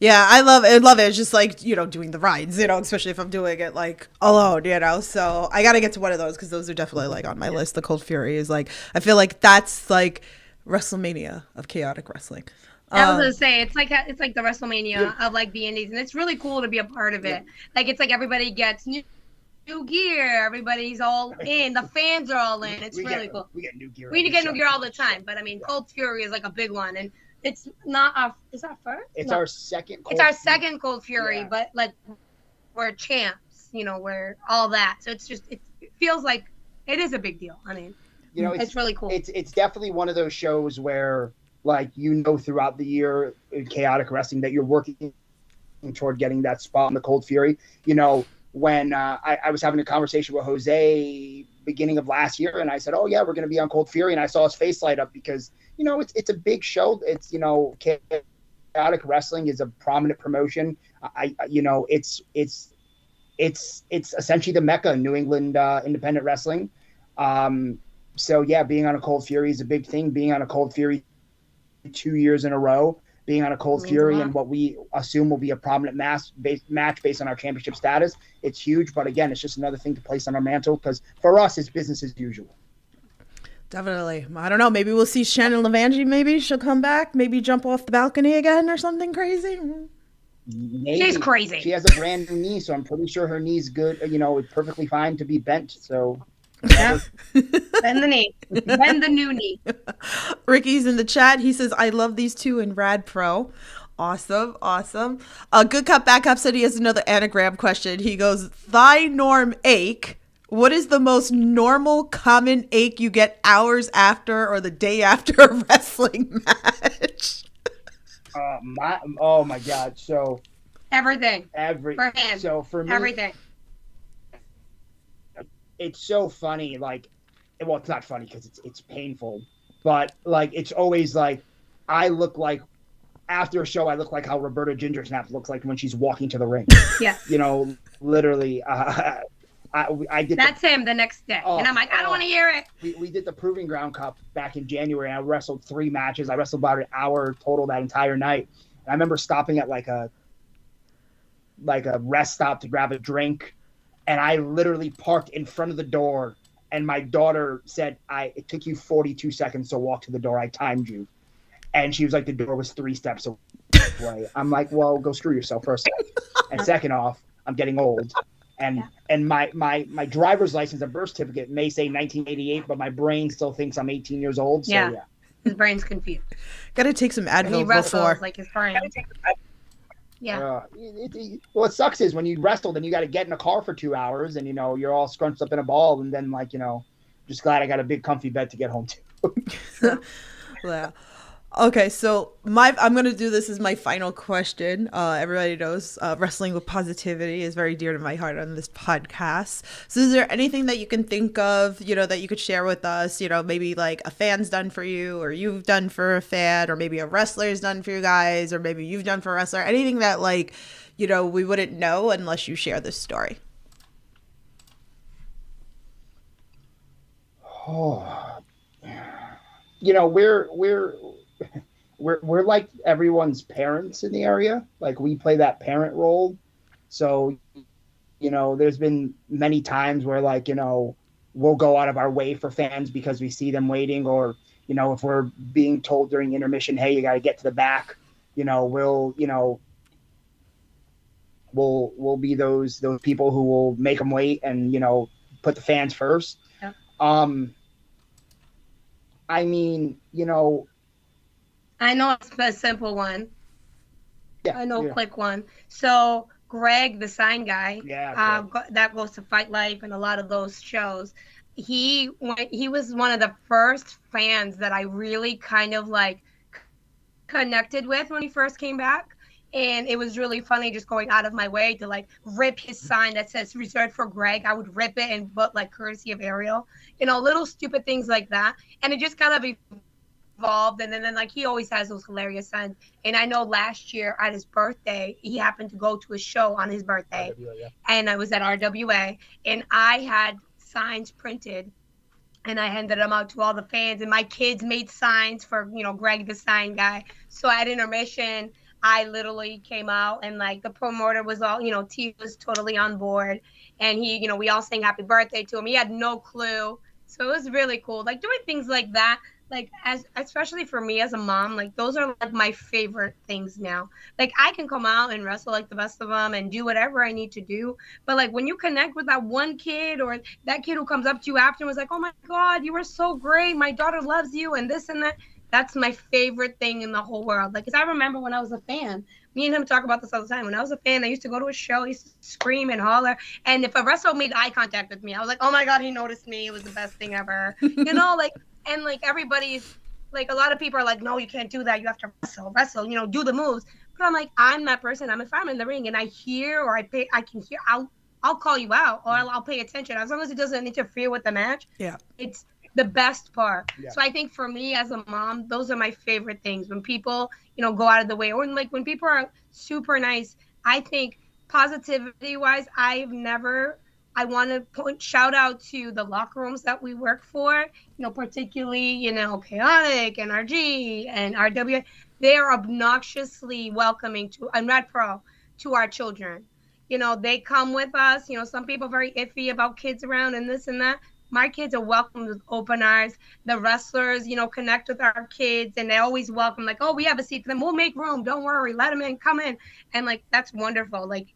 Yeah, I love it. It's just like, doing the rides, especially if I'm doing it like alone, So I got to get to one of those because those are definitely like on my list. The Cold Fury is like, I feel like that's like WrestleMania of chaotic wrestling. I was gonna say it's like the WrestleMania of like the indies, and it's really cool to be a part of it. Like it's like everybody gets new gear, everybody's all in, the fans are all in. It's really cool. We get new gear. We get new gear all the time, but I mean, Cold Fury is like a big one, and it's not our. Is our first? It's No. our second. It's our second Cold Fury, Yeah. but like we're champs, we're all that. So it's just it feels like it is a big deal. I mean, it's really cool. It's definitely one of those shows where, like, throughout the year in chaotic wrestling that you're working toward getting that spot in the Cold Fury. When I was having a conversation with Jose beginning of last year, and I said, "Oh yeah, we're going to be on Cold Fury," and I saw his face light up because it's a big show. It's chaotic wrestling is a prominent promotion. It's essentially the mecca of New England independent wrestling. So yeah, being on a Cold Fury is a big thing. Being on a Cold Fury 2 years in a row, being on a Cold Fury and what we assume will be a prominent match based on our championship status, it's huge. But again, it's just another thing to place on our mantle because for us, it's business as usual. Definitely. I don't know. Maybe we'll see Shannon Levangie. Maybe she'll come back. Maybe jump off the balcony again or something crazy. Maybe. She's crazy. She has a brand new knee, so I'm pretty sure her knee's good. It's perfectly fine to be bent. So yeah. Bend the knee. Bend the new knee. Ricky's in the chat. He says, I love these two in Rad Pro. Awesome. Good Cup Back Up said he has another anagram question. He goes, thigh norm ache. What is the most normal common ache you get hours after or the day after a wrestling match? Oh my God. So everything. For him. So for me, everything. It's so funny. Like, well, it's not funny because it's painful, but like it's always like I look like after a show I look like how Roberta Gingersnap looks like when she's walking to the ring. Yeah. Literally. I did. That's him the next day, and I'm like, I don't want to hear it. We did the Proving Ground Cup back in January. And I wrestled 3 matches. I wrestled about an hour total that entire night. And I remember stopping at like a rest stop to grab a drink, and I literally parked in front of the door. And my daughter said, "It took you 42 seconds to walk to the door. I timed you." And she was like, "The door was 3 steps away." I'm like, "Well, go screw yourself first. And second off, I'm getting old." And my driver's license and birth certificate may say 1988, but my brain still thinks I'm 18 years old. So yeah. His brain's confused. Got to take some Advil before. Like his brain. Yeah. What sucks is when you wrestle, then you got to get in a car for 2 hours, and you're all scrunched up in a ball, and then just glad I got a big comfy bed to get home to. Yeah. Okay, so I'm going to do this as my final question. Everybody knows wrestling with positivity is very dear to my heart on this podcast. So is there anything that you can think of, that you could share with us, maybe like a fan's done for you or you've done for a fan or maybe a wrestler's done for you guys or maybe you've done for a wrestler, anything that we wouldn't know unless you share this story? Oh, we're like everyone's parents in the area. Like we play that parent role. So, there's been many times where we'll go out of our way for fans because we see them waiting or, if we're being told during intermission, hey, you got to get to the back, we'll be those people who will make them wait and, put the fans first. Yeah. I mean, I know it's a simple one. Yeah, I know, quick one. So Greg, the sign guy, that goes to Fight Life and a lot of those shows. He was one of the first fans that I really kind of connected with when he first came back. And it was really funny just going out of my way to rip his sign that says reserved for Greg. I would rip it and put courtesy of Ariel, little stupid things like that. And it just kind of evolved. And then he always has those hilarious signs. And I know last year at his birthday, he happened to go to a show on his birthday. RWA, yeah. And I was at RWA and I had signs printed and I handed them out to all the fans and my kids made signs for, Greg, the sign guy. So at intermission, I literally came out and the promoter was all, T was totally on board and he, we all sang happy birthday to him. He had no clue. So it was really cool. Doing things like that, especially for me as a mom, those are my favorite things now. I can come out and wrestle like the best of them and do whatever I need to do. But when you connect with that one kid or that kid who comes up to you after and was like, oh my God, you were so great. My daughter loves you and this and that. That's my favorite thing in the whole world. Because I remember when I was a fan, me and him talk about this all the time. When I was a fan, I used to go to a show, I used to scream and holler. And if a wrestler made eye contact with me, I was like, oh my God, he noticed me. It was the best thing ever. And everybody's a lot of people are like, no, you can't do that. You have to wrestle, do the moves. But I'm like, I'm that person. If I'm in the ring and I hear or I can hear, I'll call you out or I'll pay attention. As long as it doesn't interfere with the match. Yeah. It's the best part. Yeah. So I think for me as a mom, those are my favorite things. When people, go out of the way or when people are super nice, I think positivity wise, I've never I want to shout out to the locker rooms that we work for, particularly, Chaotic, NRG, and RW. They are obnoxiously welcoming and Red Pro to our children. They come with us. Some people are very iffy about kids around and this and that. My kids are welcomed with open arms. The wrestlers, connect with our kids, and they always welcome, like, oh, we have a seat for them. We'll make room. Don't worry. Let them in. Come in. And, like, that's wonderful. Like,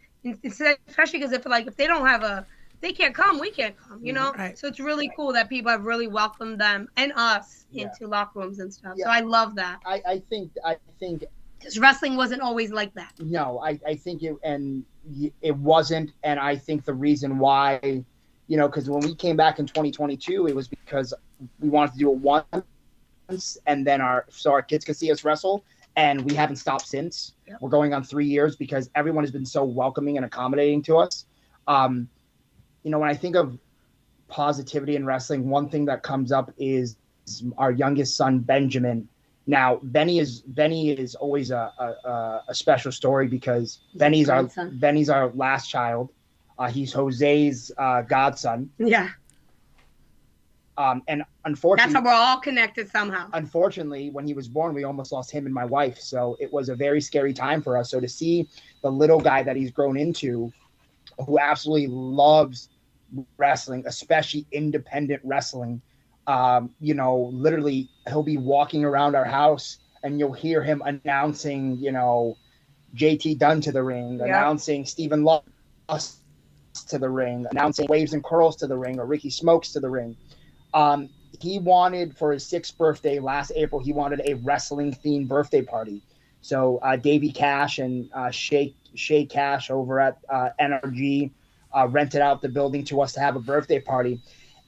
especially because if they don't have they can't come, we can't come, Right. So it's really cool that people have really welcomed them and us into locker rooms and stuff. Yeah. So I love that. I think because wrestling wasn't always like that. No, I think it wasn't. And I think the reason why, because when we came back in 2022, it was because we wanted to do it once and then so our kids could see us wrestle. And we haven't stopped since. Yep. We're going on 3 years because everyone has been so welcoming and accommodating to us. When I think of positivity in wrestling, one thing that comes up is our youngest son, Benjamin. Now, Benny is always a special story because Benny's our last child. He's Jose's godson. Yeah. And unfortunately, that's how we're all connected somehow. Unfortunately, when he was born, we almost lost him and my wife. So it was a very scary time for us. So to see the little guy that he's grown into, who absolutely loves wrestling, especially independent wrestling, literally he'll be walking around our house and you'll hear him announcing, JT Dunn to the ring, announcing Stephen Loss to the ring, announcing Waves and Curls to the ring, or Ricky Smokes to the ring. He wanted, for his 6th birthday last April, he wanted a wrestling themed birthday party. So Davey Cash and Shay Cash over at NRG rented out the building to us to have a birthday party.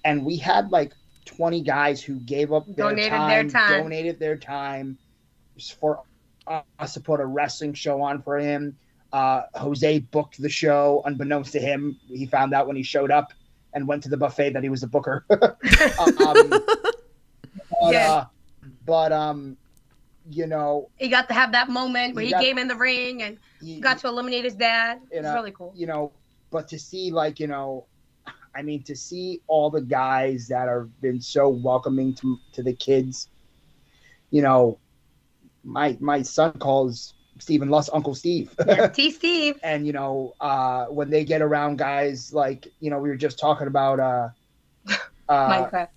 And we had like 20 guys who gave up donated their time for us to put a wrestling show on for him. Jose booked the show. Unbeknownst to him, he found out when he showed up and went to the buffet that he was the booker. he got to have that moment where he came in the ring and got to eliminate his dad. It's really cool. But to see to see all the guys that have been so welcoming to the kids, my son calls Stephen Luss Uncle Steve. Yeah, T Steve. And when they get around guys like we were just talking about Minecraft.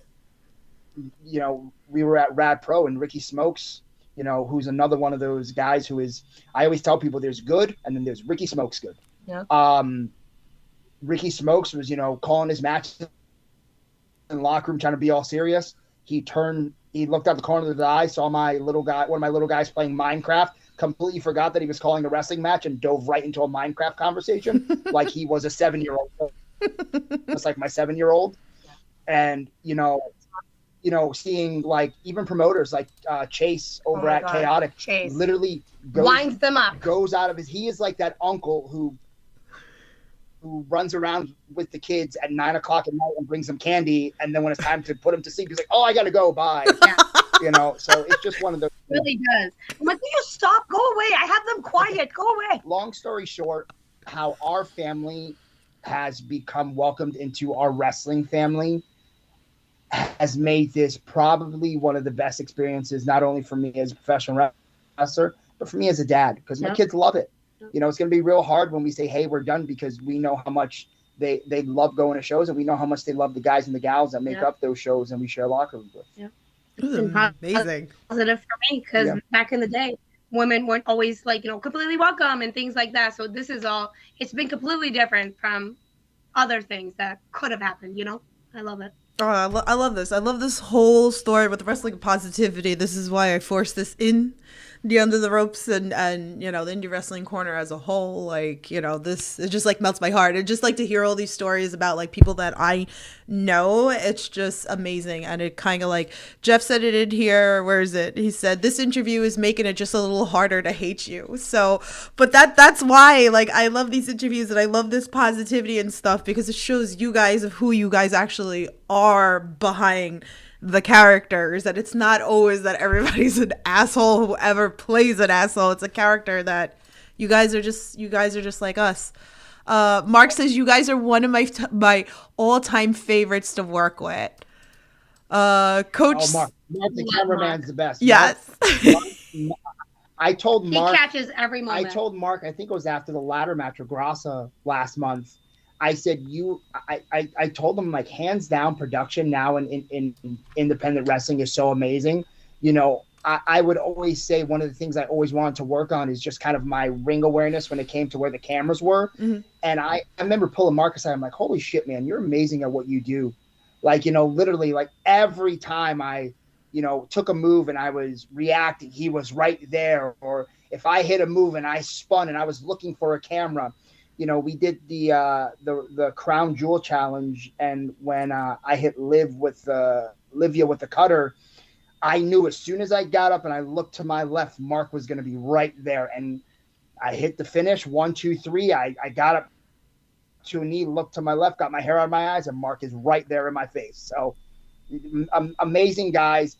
We were at Rad Pro and Ricky Smokes, who's another one of those guys who is, I always tell people there's good and then there's Ricky Smokes good. Yeah. Ricky Smokes was, calling his match in the locker room, trying to be all serious. He looked out the corner of his eye, saw one of my little guys playing Minecraft, completely forgot that he was calling a wrestling match and dove right into a Minecraft conversation like he was a 7-year-old. It's like my 7-year-old. And, seeing like even promoters like Chase over at Chaotic, Chase literally winds them up, goes out of he is like that uncle who runs around with the kids at 9 o'clock at night and brings them candy. And then when it's time to put them to sleep, he's like, oh, I got to go. Bye. Yeah. So it's just one of those. It really does. I'm like, will you stop? Go away. I have them quiet. Go away. Long story short, how our family has become welcomed into our wrestling family has made this probably one of the best experiences, not only for me as a professional wrestler, but for me as a dad, because my kids love it. It's going to be real hard when we say, hey, we're done, because we know how much they love going to shows, and we know how much they love the guys and the gals that make up those shows and we share locker rooms with. Yeah. Amazing. Positive for me, because back in the day, women weren't always completely welcome and things like that. So it's been completely different from other things that could have happened, I love it. Oh, I love this. I love this whole story with wrestling positivity. This is why I forced this in the Under the Ropes and the indie wrestling corner as a whole. This, it just melts my heart. I just like to hear all these stories about people that I know. It's just amazing. And it kind of Jeff said it in here. Where is it? He said, this interview is making it just a little harder to hate you. So, but that's why I love these interviews and I love this positivity and stuff, because it shows you guys of who you guys actually are behind the characters, that it's not always that everybody's an asshole whoever plays an asshole. It's a character that you guys are just like us. Mark says you guys are one of my all-time favorites to work with. Coach. Oh, Mark the cameraman's the best. Yes. Mark, I told Mark. He catches every moment. I told Mark, I think it was after the ladder match with Grassa last month. I said, I told him, like, hands down, production now in independent wrestling is so amazing. You know, I would always say one of the things I always wanted to work on is just kind of my ring awareness when it came to where the cameras were. Mm-hmm. And I remember pulling Mark aside. I'm like, holy shit, man, you're amazing at what you do. Like, you know, literally, like, every time I, you know, took a move and I was reacting, he was right there. Or if I hit a move and I spun and I was looking for a camera, you know, we did the Crown Jewel challenge, and when I hit Livia with the cutter, I knew as soon as I got up and I looked to my left, Mark was going to be right there, and I hit the finish 1, 2, 3. I got up to a knee, looked to my left, got my hair out of my eyes, and Mark is right there in my face. So amazing guys,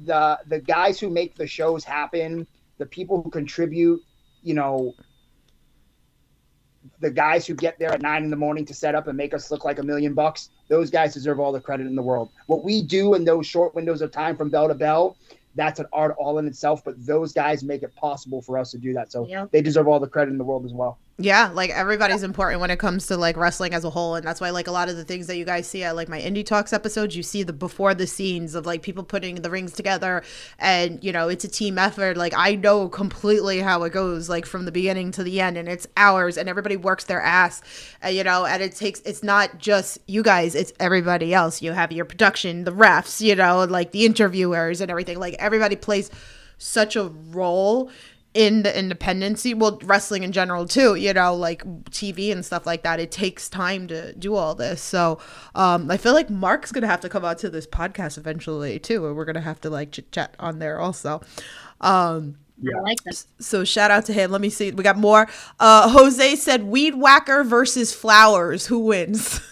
the guys who make the shows happen, the people who contribute, you know. The guys who get there at 9 a.m. to set up and make us look like $1 million, those guys deserve all the credit in the world. What we do in those short windows of time from bell to bell, that's an art all in itself, but those guys make it possible for us to do that. So They deserve all the credit in the world as well. Yeah, like everybody's important when it comes to like wrestling as a whole, and that's why like a lot of the things that you guys see at like my Indie Talks episodes, you see the before the scenes of like people putting the rings together, and you know it's a team effort. Like I know completely how it goes, like from the beginning to the end, and it's hours, and everybody works their ass, you know, and it's not just you guys, it's everybody else. You have your production, the refs, you know, like the interviewers and everything. Like everybody plays such a role in the independency, well, wrestling in general too, you know, like TV and stuff like that. It takes time to do all this. So I feel like Mark's gonna have to come out to this podcast eventually too, and we're gonna have to like chit chat on there also. I like that. So shout out to him. Let me see, we got more. Jose said Weed Whacker versus Flowers, who wins?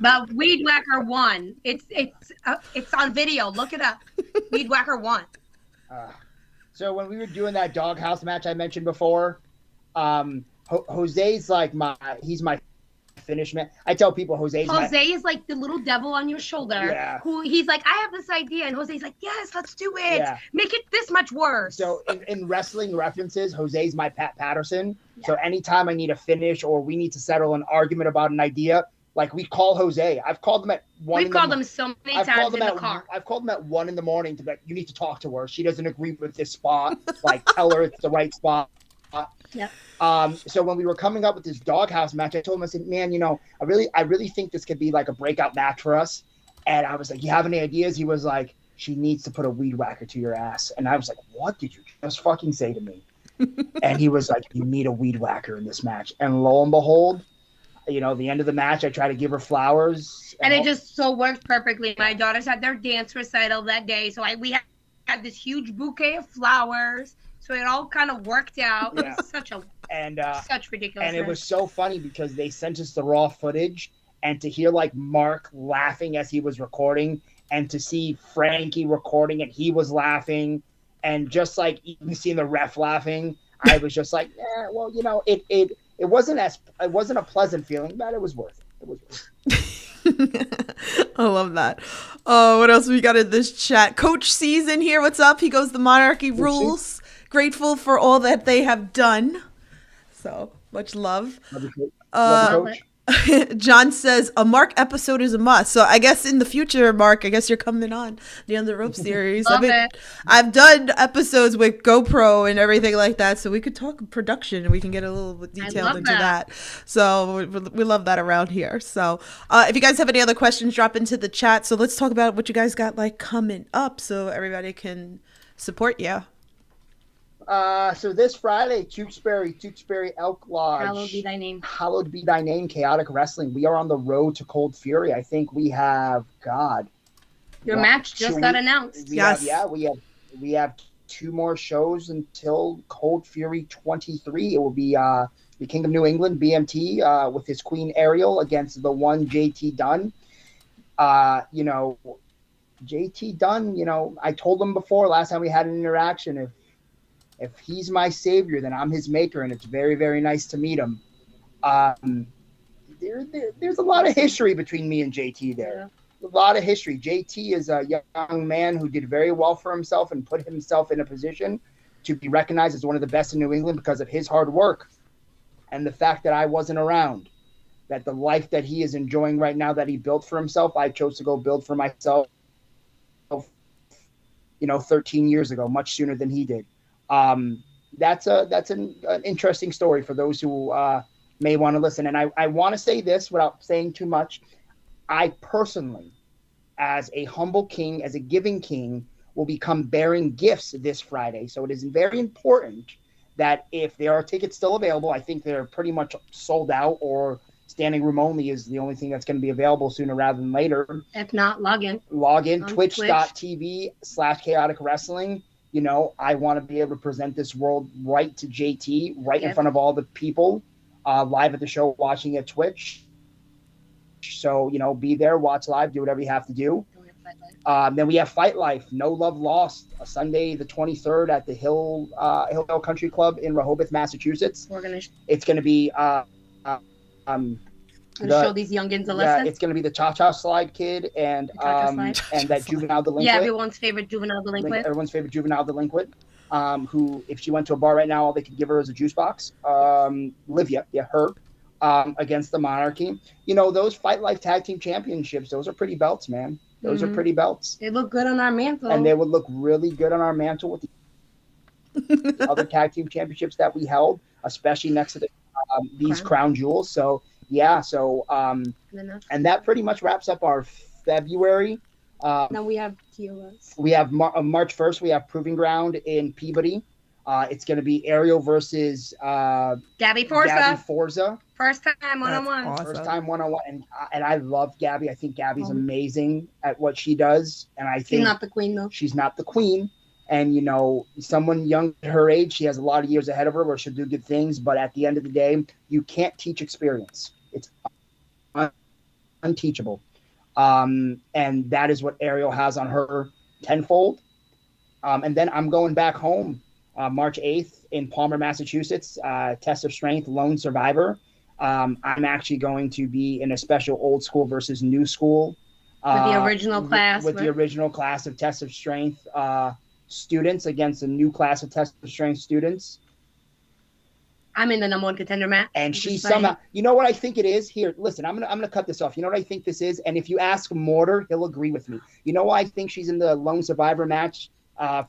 But Weed Whacker won. It's on video, look it up. Weed Whacker won. So when we were doing that doghouse match I mentioned before, Jose's like he's my finish man. I tell people Jose is like the little devil on your shoulder. Yeah. Who he's like, I have this idea, and Jose's like, yes, let's do it. Yeah. Make it this much worse. So in wrestling references, Jose's my Pat Patterson. Yeah. So anytime I need a finish or we need to settle an argument about an idea, like we call Jose. I've called him at 1. We've called him so many times in the car. I've called him at 1 a.m. to be like, you need to talk to her. She doesn't agree with this spot. Like, tell her it's the right spot. Yep. So when we were coming up with this doghouse match, I told him, I said, man, you know, I really think this could be like a breakout match for us. And I was like, you have any ideas? He was like, she needs to put a weed whacker to your ass. And I was like, what did you just fucking say to me? And he was like, you need a weed whacker in this match. And lo and behold, you know, the end of the match, I try to give her flowers. And it just so worked perfectly. My daughters had their dance recital that day. So we had this huge bouquet of flowers. So it all kind of worked out. Yeah. It was such ridiculous. And it was so funny because they sent us the raw footage. And to hear like Mark laughing as he was recording, and to see Frankie recording and he was laughing, and just like even seeing the ref laughing, I was just like, yeah, well, you know, it wasn't a pleasant feeling, but it was worth it. It was worth it. I love that. What else we got in this chat? Coach C's in here. What's up? He goes, the Monarchy rules. Grateful for all that they have done. So much love. Love you, Coach. John says a Mark episode is a must. So I guess in the future, Mark, I guess you're coming on the On the Rope series. I've done episodes with GoPro and everything like that, so we could talk production and we can get a little bit detailed into that. So we love that around here. So if you guys have any other questions, drop into the chat. So let's talk about what you guys got like coming up, so everybody can support you. So this Friday, Tewksbury Elk Lodge. Hallowed be thy name. Hallowed be thy name, Chaotic Wrestling. We are on the road to Cold Fury. I think we have, your match just got announced. We have 2 more shows until Cold Fury 23. It will be the King of New England, BMT, with his Queen Ariel against the one JT Dunn. You know, JT Dunn, you know, I told him before last time we had an interaction, if he's my savior, then I'm his maker, and it's very, very nice to meet him. There's a lot of history between me and JT there. Yeah. A lot of history. JT is a young man who did very well for himself and put himself in a position to be recognized as one of the best in New England because of his hard work and the fact that I wasn't around. That the life that he is enjoying right now that he built for himself, I chose to go build for myself, 13 years ago, much sooner than he did. That's an interesting story for those who may want to listen. And I want to say this without saying too much. I personally, as a humble king, as a giving king, will become bearing gifts this Friday. So it is very important that if there are tickets still available, I think they're pretty much sold out, or standing room only is the only thing that's going to be available sooner rather than later. If not, log in. Twitch.tv/chaotic wrestling. I want to be able to present this world right to JT, right in front of all the people live at the show, watching at Twitch. So, be there, watch live, do whatever you have to do. Then we have Fight Life, No Love Lost, Sunday the 23rd at the Hillvale Country Club in Rehoboth, Massachusetts. It's going to be show these youngins a lesson. Yeah, it's going to be the Cha-Cha Slide Kid and that juvenile delinquent. Yeah, everyone's favorite juvenile delinquent. Who, if she went to a bar right now, all they could give her is a juice box. Livia, her, against the Monarchy. Those Fight Life Tag Team Championships, those are pretty belts, man. Those are pretty belts. They look good on our mantle. And they would look really good on our mantle with the other Tag Team Championships that we held, especially next to these crown jewels. So, yeah. And that pretty much wraps up our February. Now we have TOS. We have March 1st, we have Proving Ground in Peabody. It's going to be Ariel versus Gabby Forza. First time one-on-one. Awesome. First time one-on-one. And I love Gabby. I think Gabby's amazing at what she does. And I think she's not the queen, though. She's not the queen. And, someone young at her age, she has a lot of years ahead of her where she'll do good things. But at the end of the day, you can't teach experience. It's unteachable. And that is what Ariel has on her tenfold. And then I'm going back home March 8th in Palmer, Massachusetts, Test of Strength, Lone Survivor. I'm actually going to be in a special old school versus new school. With the original class. With the original class of Test of Strength students against a new class of Test of Strength students. I'm in the number one contender match. And she somehow, you know what I think it is? Here, listen, I'm gonna cut this off. You know what I think this is? And if you ask Mortar, he'll agree with me. You know why I think she's in the Lone Survivor match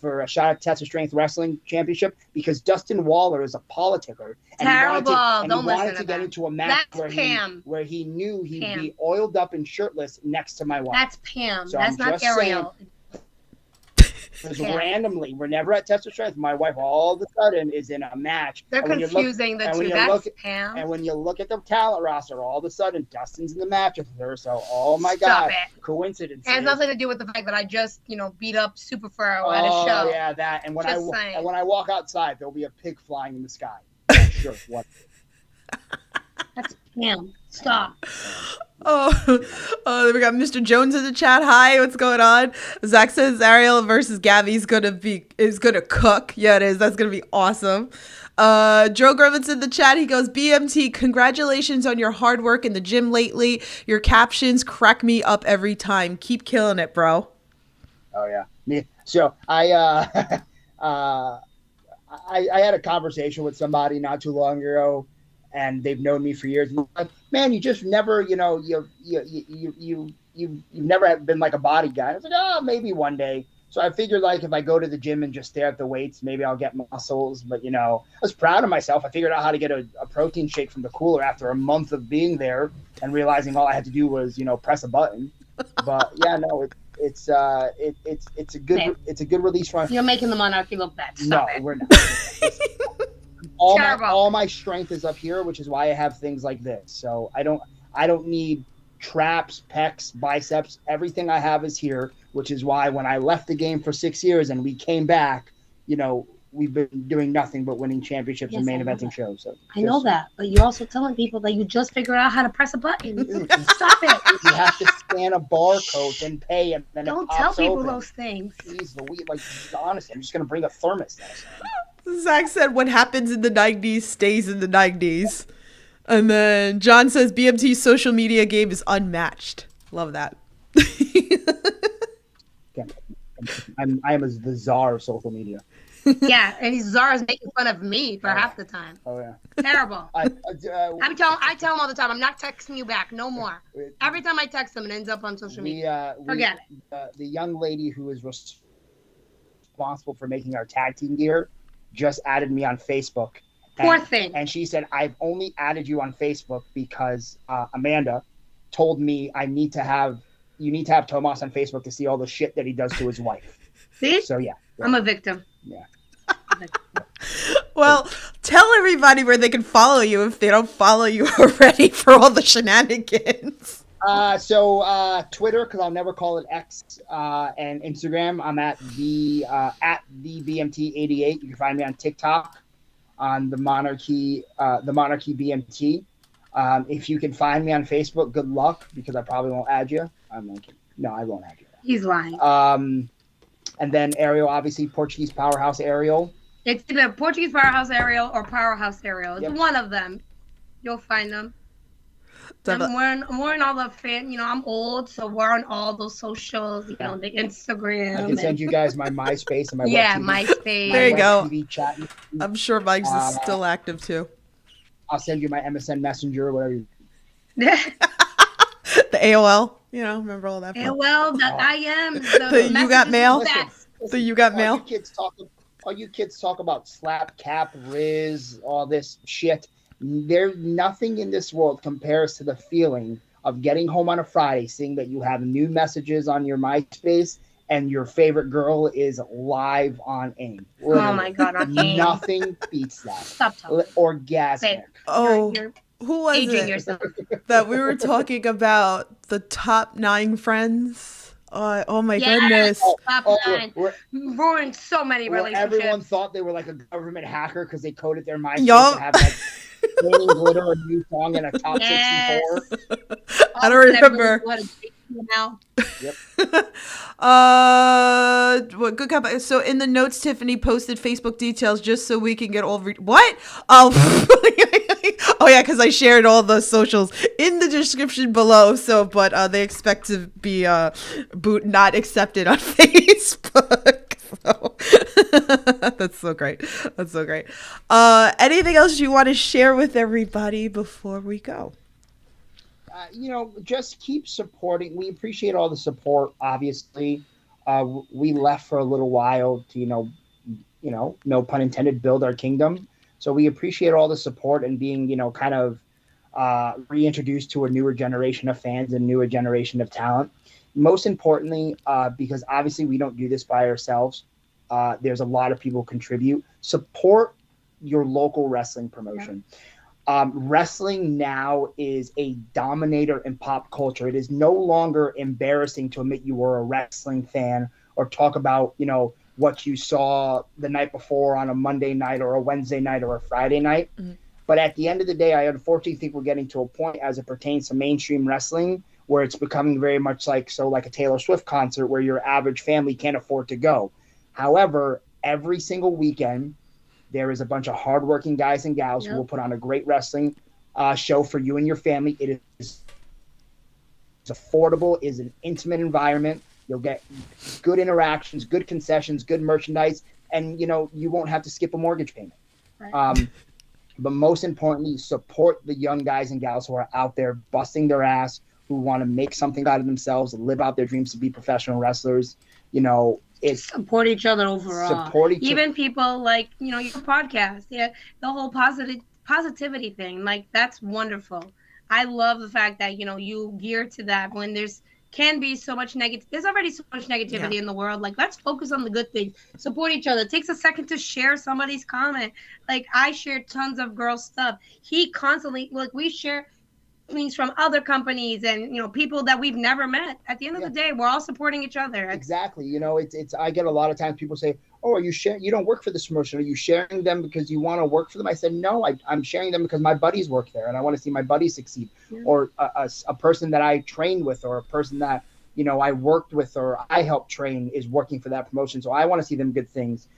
for a shot at Test of Strength Wrestling Championship? Because Dustin Waller is a politicker. Terrible. And he wanted to get into a match where he knew he'd be oiled up and shirtless next to my wife. That's Pam. So that's not Ariel. Because randomly, we're never at Test of Strength. My wife all of a sudden is in a match. They're confusing the two. That's Pam. And when you look at the talent roster, all of a sudden Dustin's in the match with her. So, oh my God, coincidence. It has nothing to do with the fact that I just, beat up Superfurrow at a show. Oh yeah, that. And when I walk outside, there'll be a pig flying in the sky. Sure, what? That's Pam. Stop. Oh, we got Mr. Jones in the chat. Hi, what's going on? Zach says Ariel versus Gabby is gonna cook. Yeah, it is. That's gonna be awesome. Joe Griffiths in the chat. He goes, BMT, congratulations on your hard work in the gym lately. Your captions crack me up every time. Keep killing it, bro. Oh yeah. So I had a conversation with somebody not too long ago, and they've known me for years. And like, man, you just never, you've never been like a body guy. I was like, oh, maybe one day. So I figured like if I go to the gym and just stare at the weights, maybe I'll get muscles. But I was proud of myself. I figured out how to get a protein shake from the cooler after a month of being there and realizing all I had to do was press a button. But yeah, no, it's a good release run. You're making the Monarchy look bad. We're not. All my strength is up here, which is why I have things like this. So I don't need traps, pecs, biceps. Everything I have is here, which is why when I left the game for 6 years and we came back, we've been doing nothing but winning championships and main eventing shows. So I know that, but you're also telling people that you just figured out how to press a button. Stop it. You have to scan a barcode and pay, and then don't tell people those things. Jeez, honestly, I'm just gonna bring a thermos. Zach said, "What happens in the 90s stays in the 90s." And then John says BMT's social media game is unmatched. Love that. I am the czar of social media. Yeah, and Zara's making fun of me for half the time. Oh yeah, terrible. I tell him all the time, I'm not texting you back, no more. Every time I text him, it ends up on social media. Forget it. The young lady who is responsible for making our tag team gear just added me on Facebook. Poor thing. And she said, I've only added you on Facebook because Amanda told me you need to have Tomas on Facebook to see all the shit that he does to his wife. See? So yeah. I'm a victim. Yeah. Well, tell everybody where they can follow you if they don't follow you already for all the shenanigans. So Twitter, because I'll never call it X, and Instagram, I'm at the BMT88. You can find me on TikTok on the Monarchy BMT. If you can find me on Facebook, good luck, because I probably won't add you. I'm like, no, I won't add you. He's lying. And then Ariel, obviously Portuguese Powerhouse Ariel. It's either Portuguese Powerhouse Ariel or Powerhouse Ariel. It's one of them. You'll find them. I'm wearing all the I'm old, so we're on all those socials, the Instagram. I can send you guys my MySpace and my MySpace. There you go. TV chat. I'm sure Mike's is still active too. I'll send you my MSN Messenger or whatever. The AOL, remember all that? AOL, I am. The You Got Mail. The You Got Mail. All you kids talk about slap, cap, Riz, all this shit. There's nothing in this world compares to the feeling of getting home on a Friday, seeing that you have new messages on your MySpace and your favorite girl is live on AIM. Oh my God, on AIM. Nothing beats that. Stop talking. Orgasmic. Oh, you're who was aging it yourself. that we were talking about the top 9 friends? Oh my goodness. Top 9. Ruined so many relationships. Everyone thought they were like a government hacker because they coded their MySpace to have like Raining Glitter, a new song, and a top 64. I don't remember. Yep. Good comment. So in the notes, Tiffany posted Facebook details just so we can get all what? Oh, oh yeah, because I shared all the socials in the description below. So, but they expect to be not accepted on Facebook. So that's so great. That's so great. Anything else you want to share with everybody before we go? Just keep supporting. We appreciate all the support. Obviously, we left for a little while to, no pun intended, build our kingdom. So we appreciate all the support and being, kind of reintroduced to a newer generation of fans and newer generation of talent. Most importantly, because obviously we don't do this by ourselves. There's a lot of people contribute. Support your local wrestling promotion. Yeah. Wrestling now is a dominator in pop culture. It is no longer embarrassing to admit you were a wrestling fan or talk about, what you saw the night before on a Monday night or a Wednesday night or a Friday night. Mm-hmm. But at the end of the day, I unfortunately think we're getting to a point as it pertains to mainstream wrestling where it's becoming very much like a Taylor Swift concert where your average family can't afford to go. However, every single weekend, there is a bunch of hardworking guys and gals who will put on a great wrestling show for you and your family. It is affordable, is an intimate environment. You'll get good interactions, good concessions, good merchandise, and you won't have to skip a mortgage payment. Right. But most importantly, support the young guys and gals who are out there busting their ass, who want to make something out of themselves, live out their dreams to be professional wrestlers. It's support each other overall. Even people like your podcast, the whole positivity thing, like that's wonderful. I love the fact that you gear to that when there's so much there's already so much negativity in the world. Like, let's focus on the good things. Support each other. It takes a second to share somebody's comment. Like, I share tons of girl stuff. He constantly, we share things from other companies and people that we've never met. At the end of the day, we're all supporting each other. Exactly. It's I get a lot of times people say, "Oh, are you sharing? You don't work for this promotion. Are you sharing them because you want to work for them?" I said, "No, I'm sharing them because my buddies work there and I want to see my buddies succeed." Yeah. Or a person that I trained with, or a person that I worked with or I helped train is working for that promotion, so I want to see them good things.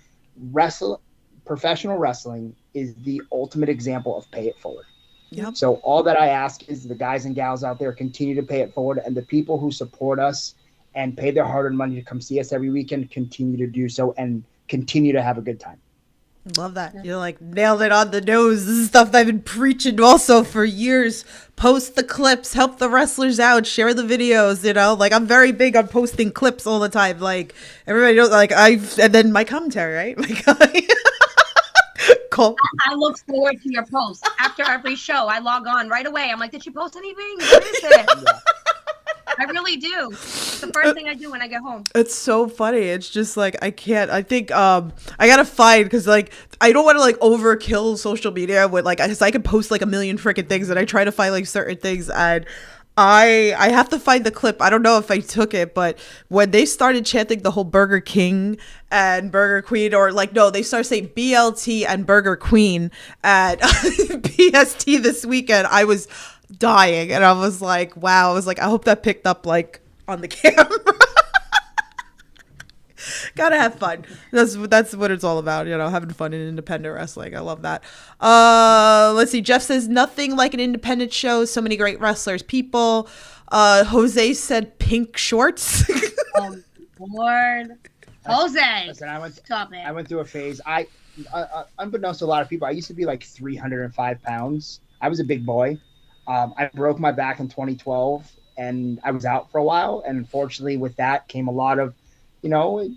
Professional wrestling is the ultimate example of pay it forward. Yep. So all that I ask is the guys and gals out there continue to pay it forward, and the people who support us and pay their hard-earned money to come see us every weekend continue to do so and continue to have a good time. Love that. You like nailed it on the nose. This is stuff that I've been preaching also for years. Post the clips, help the wrestlers out, share the videos, you know, like I'm very big on posting clips all the time. Like everybody knows, like and then my commentary, right? Like, cool. I look forward to your post after every show. I log on right away. I'm like, did she post anything? What is it? Yeah. I really do. It's the first thing I do when I get home. It's so funny. It's just like I can't. I think I gotta find, because like I don't want to like overkill social media with like, cause I can post like a million freaking things, and I try to find like certain things, and I have to find the clip. I don't know if I took it, but when they started chanting the whole Burger King and Burger Queen, or like no, they started saying BLT and Burger Queen at PST this weekend, I was dying, and I was like, wow. I was like, I hope that picked up like on the camera. Gotta have fun. That's what it's all about, you know, having fun in independent wrestling. I love that. Let's see. Jeff says nothing like an independent show. So many great wrestlers, people. Jose said pink shorts. Oh Lord, Jose. Listen, Stop it. I went through a phase. Unbeknownst to a lot of people, I used to be like 305 pounds. I was a big boy. I broke my back in 2012, and I was out for a while. And unfortunately, with that came a lot of, you know, a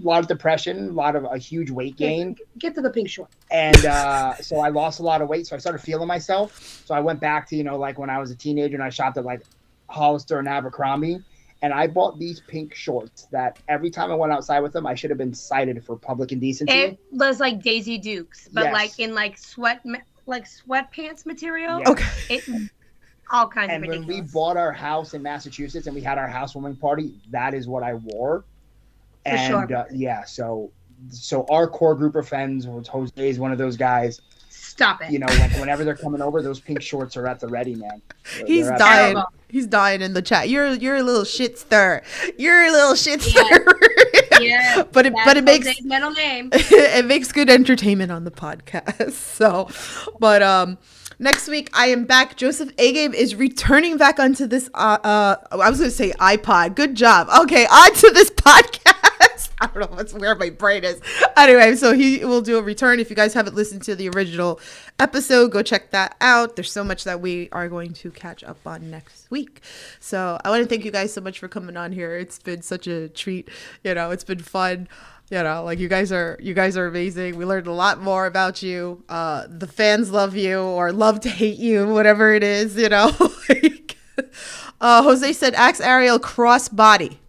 lot of depression, a huge weight gain. Get to the pink short. And so I lost a lot of weight. So I started feeling myself. So I went back to, you know, like when I was a teenager and I shopped at like Hollister and Abercrombie. And I bought these pink shorts that every time I went outside with them, I should have been cited for public indecency. It was like Daisy Dukes, but Yes. like in like sweatpants material. Yeah. Okay. It, all kinds And of when ridiculous. we bought our house in Massachusetts and we had our housewarming party, that is what I wore. And sure. Yeah, so our core group of friends, Jose is one of those guys. Stop it. You know, like whenever they're coming over, those pink shorts are at the ready, man. He's They're dying. Terrible. He's dying in the chat. You're a little shit stir. You're a little shit stir. Yeah, but it makes Jose's middle name. it makes good entertainment on the podcast. So, but next week I am back. Joseph A. Game is returning back onto this. I was gonna say iPod. Good job. Okay, onto this podcast. I don't know where my brain is. Anyway, so he will do a return. If you guys haven't listened to the original episode, go check that out. There's so much that we are going to catch up on next week. So I want to thank you guys so much for coming on here. It's been such a treat. You know, it's been fun. You know, like you guys are amazing. We learned a lot more about you. The fans love you or love to hate you, whatever it is, you know. Like, Jose said, ask Ariel crossbody.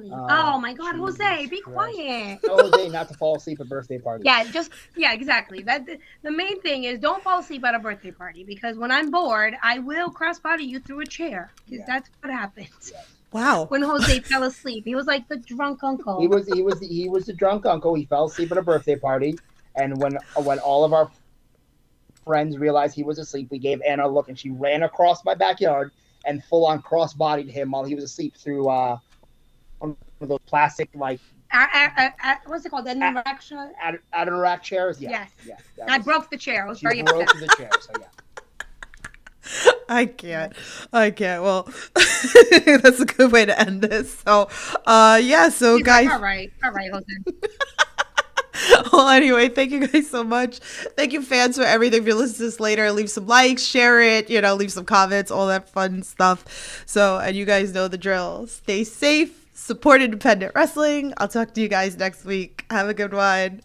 Oh my God, Jesus Jose, be Christ. quiet. Tell Jose not to fall asleep at birthday parties. Yeah, exactly. The main thing is don't fall asleep at a birthday party, because when I'm bored, I will crossbody you through a chair. Because that's what happens. Wow. When Jose fell asleep, he was like the drunk uncle. He was the drunk uncle. He fell asleep at a birthday party, and when all of our friends realized he was asleep, we gave Anna a look, and she ran across my backyard and full on cross-bodied him while he was asleep through one of those plastic like what's it called? The interaction. Adirondack chairs. Yeah. Yes. Yeah. I broke the chair. I was She very broke upset. the chair. So yeah. I can't. Well, that's a good way to end this. So, yeah. So, He's guys. like, all right, Jose. Well, anyway, thank you guys so much. Thank you, fans, for everything. If you listen to this later, leave some likes, share it, you know, leave some comments, all that fun stuff. So, and you guys know the drill. Stay safe, support independent wrestling. I'll talk to you guys next week. Have a good one.